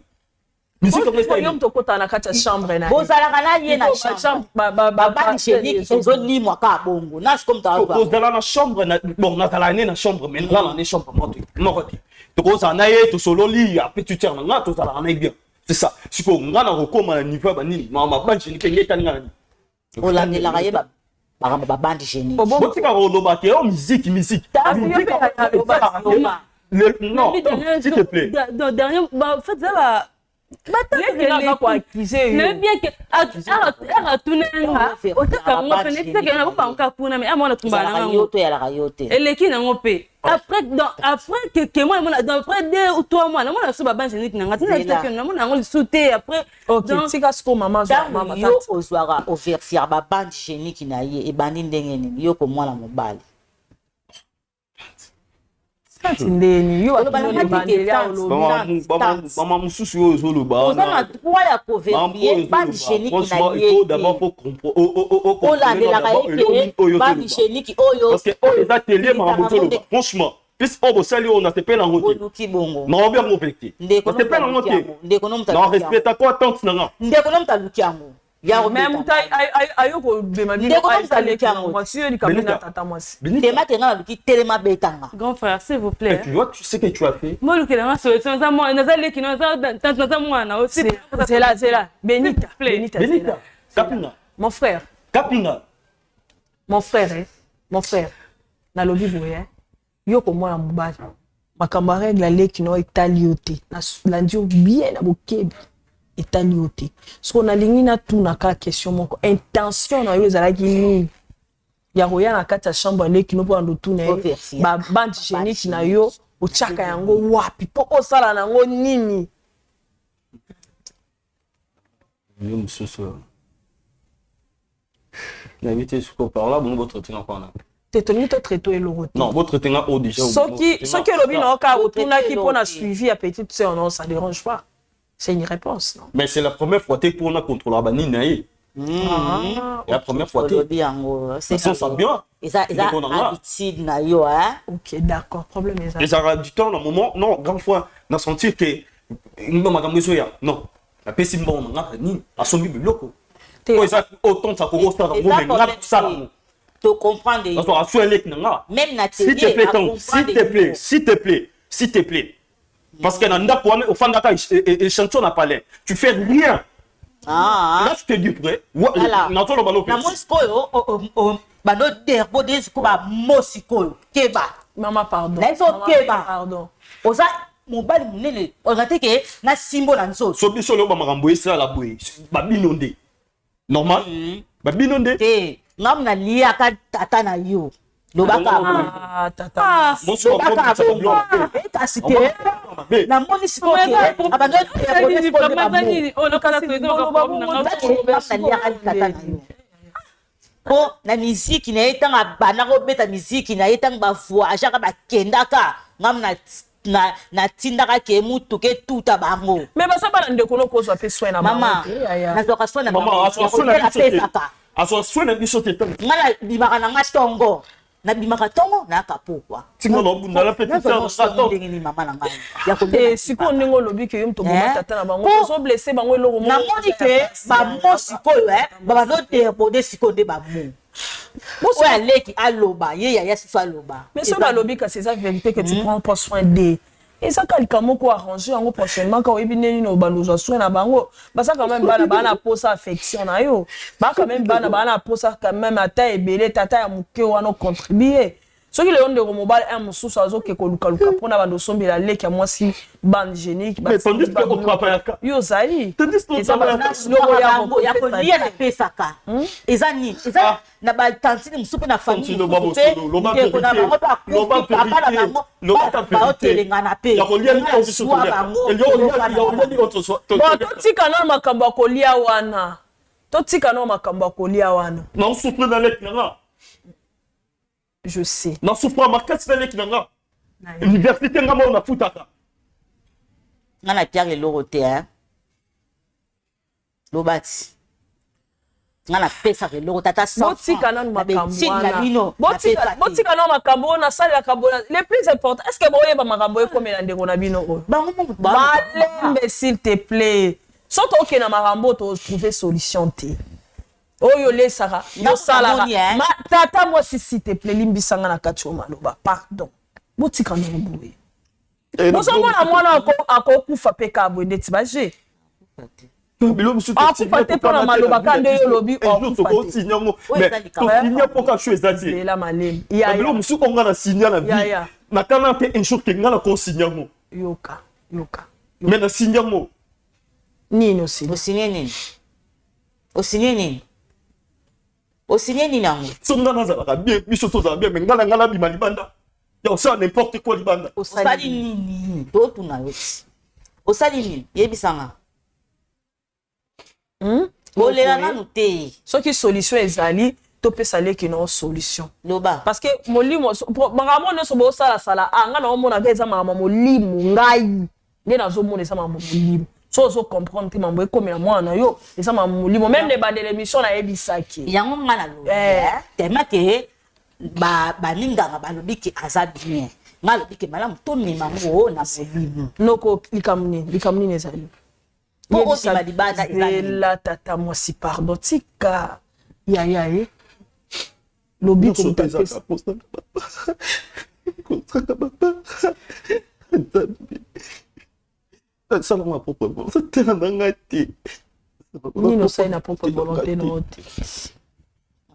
musique comme ça yo mto kota na kata chambre na bozala kana ye na chambre ba hygiénique ezo limwa ka bongo na comme ta bozala na chambre na bon na tala na chambre mais là na chambre moko to ko za na ye to solo li après tu tiens na to tala na bien c'est ça si ko ngana ko koma niveau ba nini mama ba hygiénique ngeta ngana olandela ka ye ba bande hygiénique bon tika ko loba ke o musique non s'il te plaît dernier en fait ça va le bien que a tunenga otaka ngo pene teke na ba nka kuna me amona tumbana ngo eleki na ngo pe après que moi après 2 ou 3 mois na mona so ba ban génique na ngati na teke na mona ngo sauter après donc tika sko maman yo ozwaka overfier ba ban génique na ye e bandi ndenge ni yo ko mwana mobali ndeni yo mama mosusu oyo ozoloba oza na droit ya koverifie bande génique na ye olandelaka ye ke bande génique oyo parce que oyo eza telie makambo ozoloba franchement puisque oyo bosali oyo nasepela yango te oluki bongo naobi yango mpe te nasepela yango te na respecta ko attente na nga ndeko no mutaluki yango temate nga naluki telema betanga. Grand frère, s'il vous plaît. Tu vois, tu sais que tu as fait. Moi, c'est là. Benita. Kapinga. Mon frère. Kapinga. Mon frère. Na lobi boye. Yo ko mwana mobali. Makambo règle la leki no etali yote. Na ndio bien na bokebi. Etali yote. So na lingi na tout na ka question moko. Intention na yo ezalaki nini? Ya roya na kati ya chambre leki no po ndo tout na ba bande génique na yo ochaka yango wapi po osala nango nini? Yo mususu. La vite ce qu'on parle là, bon votre traiter encore là. Traité le retour. Non, votre traiter au déjà. Ce qui lobi na ka retourna qui pour na suivi à petite sœur non, ça dérange pas. C'est une réponse, non? Mais c'est la première fois que on a contrôlé la banine naïe. La première fois c'est ça bien. Et ça habitude na yo hein. OK, d'accord, problème est ça. Et ça du temps dans moment non, grand fois na sentir que non makambo so ya. Non. La pessim bon na ni asombi biloko. Ko ça autant ça ko ça mo mais ngap ça. Tu comprends des. Même na s'il te plaît. Parce que dans ndako au fond d'aka et chanson na palais. Tu fais rien. Là je te dis prêt. Na to lo balo. Na moskoyo bano derbo des ko ba mosikoyo keba. Maman pardon. Na so keba. Pardon. Oza mobali munene ongate ke na simbo na nso. So biso lo ba makambo esa la boye. Ba binonde. Normal. Ba binonde. Te ngam na liaka tata na yo. Lobaka tata. Lobaka kasi ke na moni siko ke abando po na miziki na etanga bana ko beta miziki na etanga ba voyage ka ba kendaka ngam na tindaka ke mutu ke tuta bango mais basa bana ndeko no ko so pe soin na mama na zo ka soin na mama aso soin na biso te tan ngala bimaka na ngastongo na bimaka tongo na kapokwa tinga no bunda la petite sœur sato ndengeni mama na ngai ya ko siko ndingo lobi ke yum to boma tata na bango so blesser bango eloko mo na moni ke ba mo sikoyo ba no te bode siko de ba mo Boso ya leki aloba ye ya yesu aloba mais so ba lobi ka c'est ça vérité que tu prends pas soin de et ça kalika moko arranger yango prochainement quand ebi neni no balozo soin na bango basa quand même bana posa affection na yo ba quand même bana posa quand même ata ebele tata ya muke wana contribuer ce qui le onde ko mobile un mususu azoke ko luka pona bando sombela leki ya mwasi bande génique mais tandis que au travail yo zali tandis que ya ko lia na pesaka ezani eza na ba tantine musupe na famille loba totika na makambo ya kolia wana non souffre dans leki na je sais. Non souffre ma casse les kinanga. Université ngamo na futaka. Ngana Pierre Lorote hein. Lobati. Ngana pesa ke loro tata sans. Botika na makambo. Botika na makambo na sala ya kabona. Le plus important, est-ce que boye ba makambo ekomela ndeko na bino o? Malembe s'il te plaît. Soto ke na makambo to trouver solution te. Oyo le sara yo sala ma tata moi s'il te plaît limbisanga na kachoma loba pardon botika na boye boso mona mwana akokufa pe ka boye ndeti baje bilo musu te pona maloba kande yo lobi o signamo mais to signa poka chu ezati la malem ya bilo musu onga na signa na vie na kana te un jour que ngala ko signamo yoka mais na signamo nino si Osinye nango. Songa nazalaka bien, biso tozala bien, mais ngala bima libanda. Ya osala n'importe quoi libanda. Osali nini? Totu na yoti. Osali nini? Yebisanga. Olela nanu te. Soki solution ezali, topesa leki na solution loba parce que molimo bangamona so bo sala anga na omona ka eza mama molimo ngai nde nazomona eza mama molimo so zo comprendre te mambo ekomela mwana yo eza mama molimo même ne bandele émission na ebisaki yango ngana lo tellement que baninganga balobi ke aza bien ngalobi ke malamu tomema ngo na molimo noko likamuni nezali po osima libanda la tata moi si pardon tika ya lobi ko mutapesa contrat papa ça ma propre volonté terrain d'angati Nino ça na propre volonté non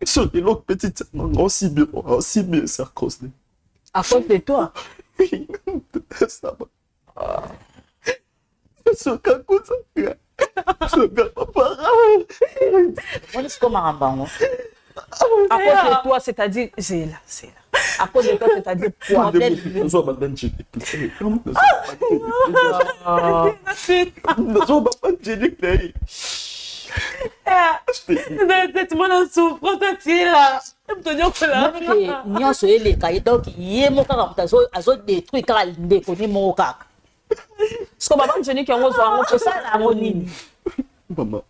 sur les longues petites aussi bien ça cause à cause de toi ça va ce caco ça ce gars papa on est comme un bango à cause de toi c'est-à-dire c'est là à cause de toi c'est-à-dire quoi nyonso eleka ye donc ye moko kaka moto azodétruire kaka ndeko ni moko kaka siko babanjeni yango ozwa yango posala yango nini mama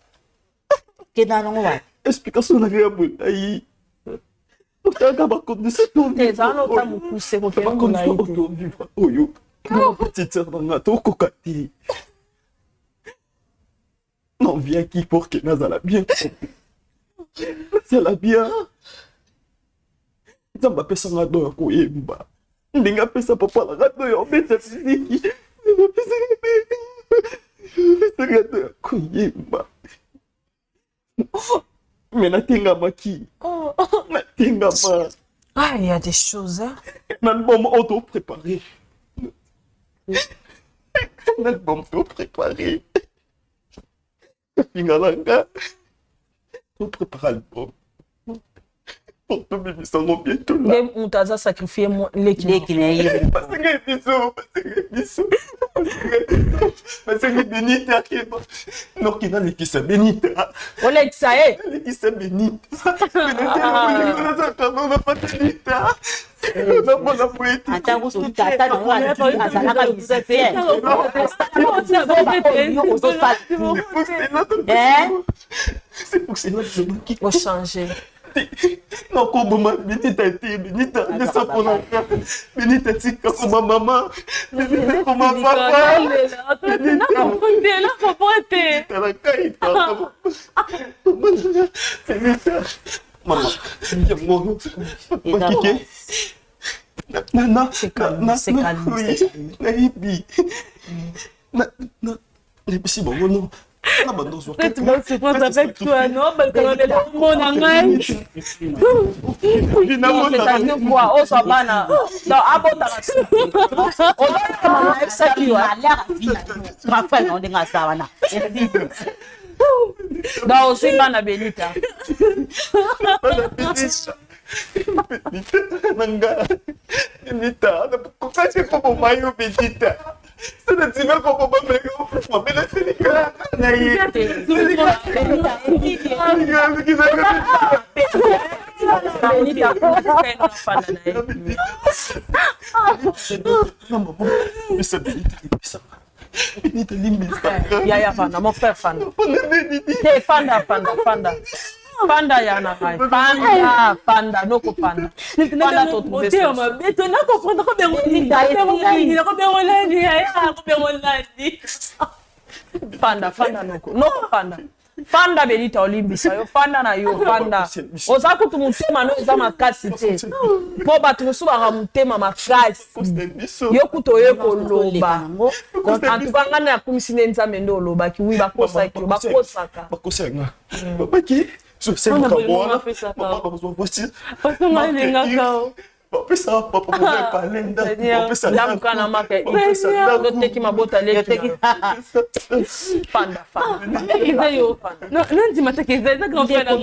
kenda nango wapi explication na ya molai otanga bacondition ezala ota mokuse kokende molai te oyo petite sœur nanga tokoka te non viens qui pour que nazala bien nazala bien nzambe apesanga do ya koyemba ndenge apesa papa nanga do ya obeta fiziki apesanga do ya koyemba mais natengamaki natengama ah il y a des choses hein l'album auto préparé l'album auto préparé Fingalanga, on prépare l'album. Pour te bébé, ça va bientôt là. Même on t'a sacrifié l'équilibre. Parce que les bisous. Parce que les Benita qui est. Non, qui n'a les qui s'est Benita. Oleg, ça est. Les qui s'est Benita. On n'a pas de Benita. On n'a pas de poétique. Attends, vous tata dans la vie, azalaka musicien. C'est pour cela que je me quitte. Faut changer. Non, comme Benita était Benita, de ça pour l'enfant. Benita, c'est comme ma maman. Benita, comme ma papa. Benita, maman, il y a mon nom. Nana, c'est calme. Naïbi. Si bon, non. Peut-être que tu penses avec toi, non? Parce que mon anglais. C'est-à-dire quoi? Oh, ça va, non? Non, abota. On a ça qui va. Ma frère, on est à ça, non, aussi, Bana Benita. Benita, pourquoi c'est comme Mayo Benita? C'est le petit comme Mayo, mais là, c'est les gars. Benita, Yaya Fanda, mon frère Fanda. Fanda. Fanda yana kai. Fanda, noko Fanda. Fanda to trouver ça. Tu n'as comprendre comment Fanda noko. Noko Fanda. Fanda Benita olimbisa yo Fanda na yo Fanda. Oza kutu mutema no eza makasi te. Po batu musuba mutema makasi. Yo kuto yo koloba. Donc en tout cas ngana ya kumisine nzambe ndo loba ki wi bakosa ki bakosaka. Bakosa nga. Papa ki? C'est moi. Maman, voici. bapesa papa moya palenda bapesa ndamuka na maka ndoteki mabota leki panda eza yo nandima teke eza grand frère na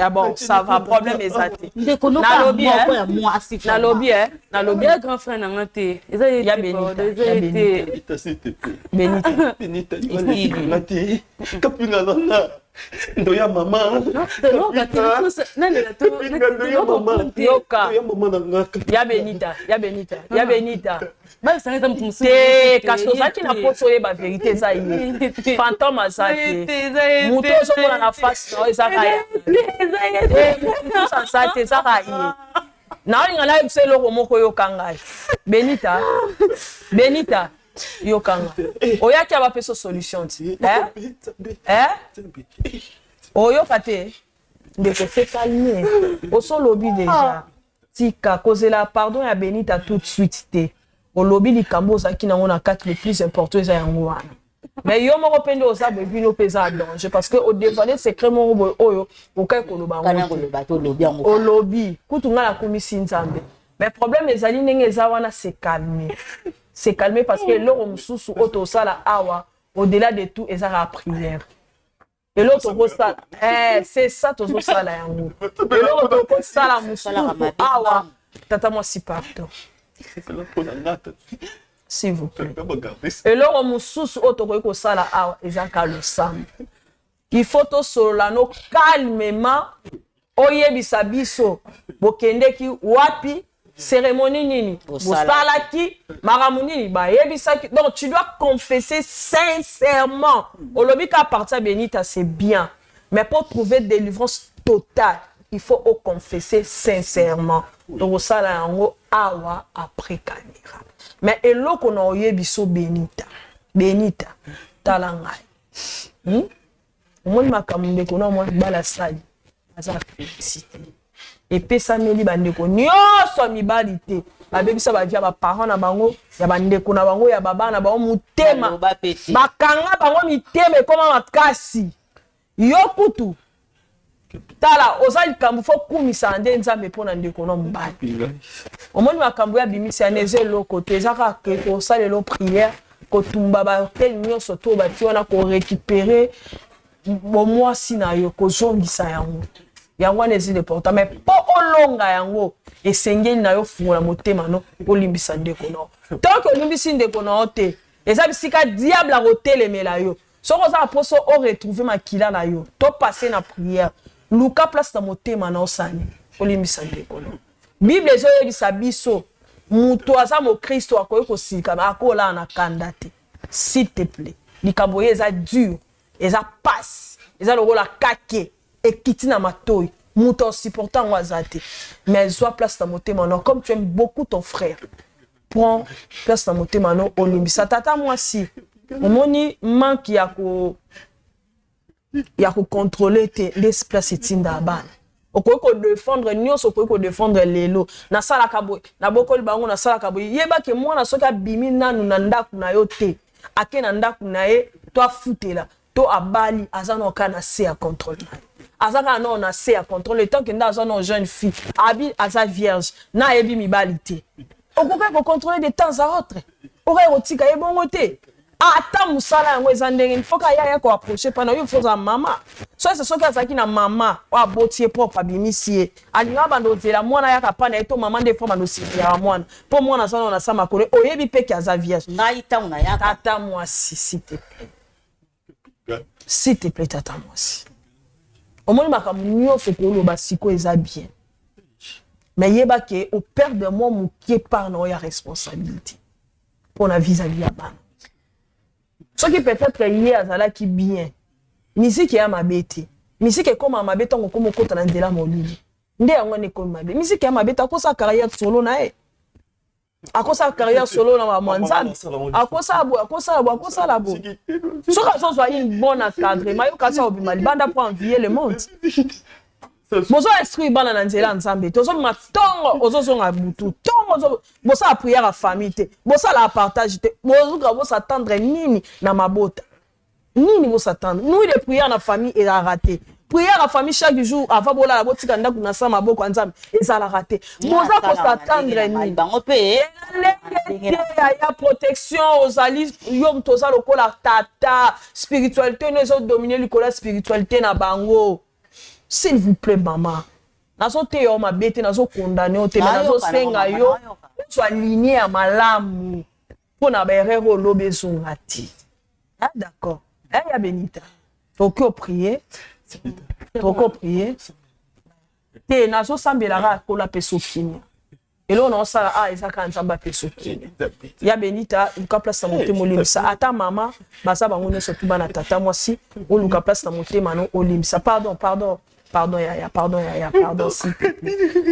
bon ça va problème ezate nalobi ya grand frère na nga te eza ya Benita kapinga nana ndo ya mama ya Benita te kasi ozalaki na poso oyeba vérité eza ye fantôme aza te moto ozomona na face na yo ezaka ye ezaka ye naolinga nayebisa eloko moko oyokanga Benita yokanga oyaki abapesa solution ti oyoka te ndeko se calme osolobi déjà tika kozela pardon ya Benita tout de suite te olobi likambo ozalaki nango na kati le plus important eza yango wana mais yo moko mpe nde oza bebino mpe eza danger parce que odevane secret moko boye oyo okai koloba olobi kutu nga nakomisi nzambe mais problème ezali ndenge eza wana se calmer parce que eloko mosusu oyo tosala awa au-delà de tout ezaka prière eloko tokosala c'est ça tozosala yango eloko tokosala mosusu awa tata mwasi pardon s'il vous plaît eloko mosusu oyo tokoki kosala awa ezaka losambo il faut tosolola no calmement oyebisa biso bokendeki wapi cérémonie nini bosalaki makambo nini bayebisaki donc tu dois confesser sincèrement olobi ka partir Benita c'est bien mais pour trouver délivrance totale il faut confesser sincèrement donc osala yango awa après caméra mais eloko na oyebiso Benita tala ngai omoni makambo ndeko na mwa bala sali aza félicité epesameli bandeko nyonso mibali te babebisa bavia baparent na bango ya bandeko na bango ya baba na bango motema bakanga bango mitema ekoma makasi yo kutu tala oza likambo fo kumisa nde nzambe mpona ndeko na mobali omoni makambo ya bimisi ya eza eloko te eza kaka kosalelo prière kotumba bahotel nyonso to bati wana korécupere bomwasi na yo kozongisa yango yango wana ezi important mais po olonga yango esengeli na yo fungola motema no olimbisa ndeko no tant que olimbisi ndeko no te eza bisika diable akotelemela yo soko za poso o retrouver makila na yo to passer na prière luka place na motema na osani olimbisa ndeko no bible ezo yebisa biso muto aza mo Kristo akoyi kosika akola na kanda te s'il te plaît likambo eza dur eza passe eza lokola kake ekiti na matoi muto supportant wazate mais soit place dans motema non comme tu aimes beaucoup ton frère prends place dans motema non olimbisa tata moi si omoni manque ya ko contrôler te l'espace etinda bana okoki ko défendre nyonso okoki ko défendre lelo na sala kaboy na bokoli bango na sala kaboy yeba ke mwana soki abimi nanu na ndaku na yo te ake na ndaku na ye to afutela to abali azana kana se à contrôle azaka non na se à contrôle le temps que ndazo non jeune fille abi aza vierge na ebi mibalité okoka ko contrôler de temps à autre ore otika ye bongo te ata musala yango ezandenge il faut ka ya ko approcher pendant yo faut za mama so c'est soki azaki na mama wa botie propre abimisie alinga bando zela mwana ya kapana eto mama nde forma no sikia mwana po mwana sana na sama kone oyebi peki aza vierge ngai tangu na ya tata moi s'il te plaît tata moi si omoni makambo nyonso koloba siko eza bien mais yeba ke au père de moi mokie par na ya responsabilité pour na vis-à-vis ya bana soki peut-être ye azalaki bien misiki ya mabe te misiki ekoma mabe ntango okoma okota na nzela molili nde yango wana ekomi mabe misiki ya mabe te akosa carrière solo na ye akosa carrière solo na mwanzani akosala bo soki azozwa une bonne encadrement yo kasi obima libanda pour envier le monde bozo instruire bana na nzela nzambe te ozobima ntongo ozozonga butu ntongo bosala prière ya famille te bosala partage te bozuka bosatendre nini na mabota nini bosatendre nous de prière na famille ezalaka te prière à famille chaque jour avant bola la botika ndako na sa maboko nzambe ezala raté boza ko s'attendre ni bango pe ya protection aux alliés yom toza lokola tata spiritualité nous ont dominé la spiritualité na bango s'il vous plaît maman nazo te yo mabete nazo condamner o te nazo senga yo soit aligné à malamu pour na berero lobezongati ah d'accord ya Benita toko prier te nazo sambelaka kola pesokini elo na osala ezaka nzamba pesokini ya Benita luka place na motema olimisa ata mama baza bango nyonso tu bana tata mwasi oluka place na motema no olimisa pardon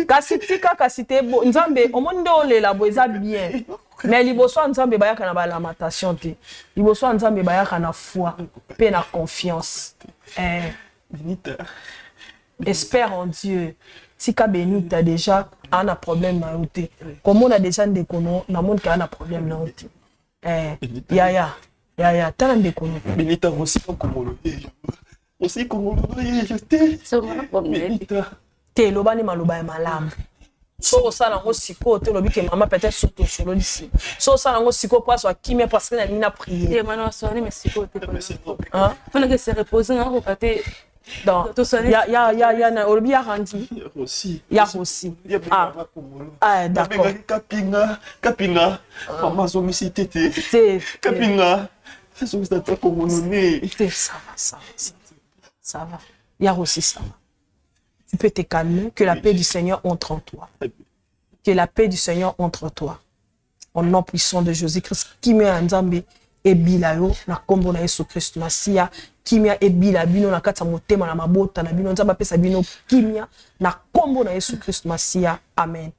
kasi te bo nzambe omoni nde olela bo eza bien mais liboso nzambe bayaka na balamentation te liboso nzambe bayaka na foi pe na confiance Benita. Espère en Dieu. Tika Benita déjà a un problème na route. Comme on a déjà des kono, na monde qui a un problème na route. Ya, t'as un déconno. Benita aussi comme aussi comme je t'ai. Benita. Te lobani maloba malam. So ça nango siko te lobi ke maman peut-être surtout sur ici. So ça nango siko passe à qui mais parce que na nina prier. Te mano soni mais siko te. Hein? Faut que se reposer na ko kate. Ya na olobi ya randi. Ya aussi. D'accord. Kapinga. Maman so misi tete. Kapinga. So stata comme noni. Ça va. Ya aussi ça va. Tu peux te calmer, que la paix du Seigneur entre en toi. Que la paix du Seigneur entre en toi. Au nom puissant de Jésus-Christ, qui met un nzambe et bilayo na kombo na Yesu Christ Masia, kimia e bila bino na kata motema na mabota na bino nzamba pesa bino kimia na kombo na Yesu Christ Masia. Amen.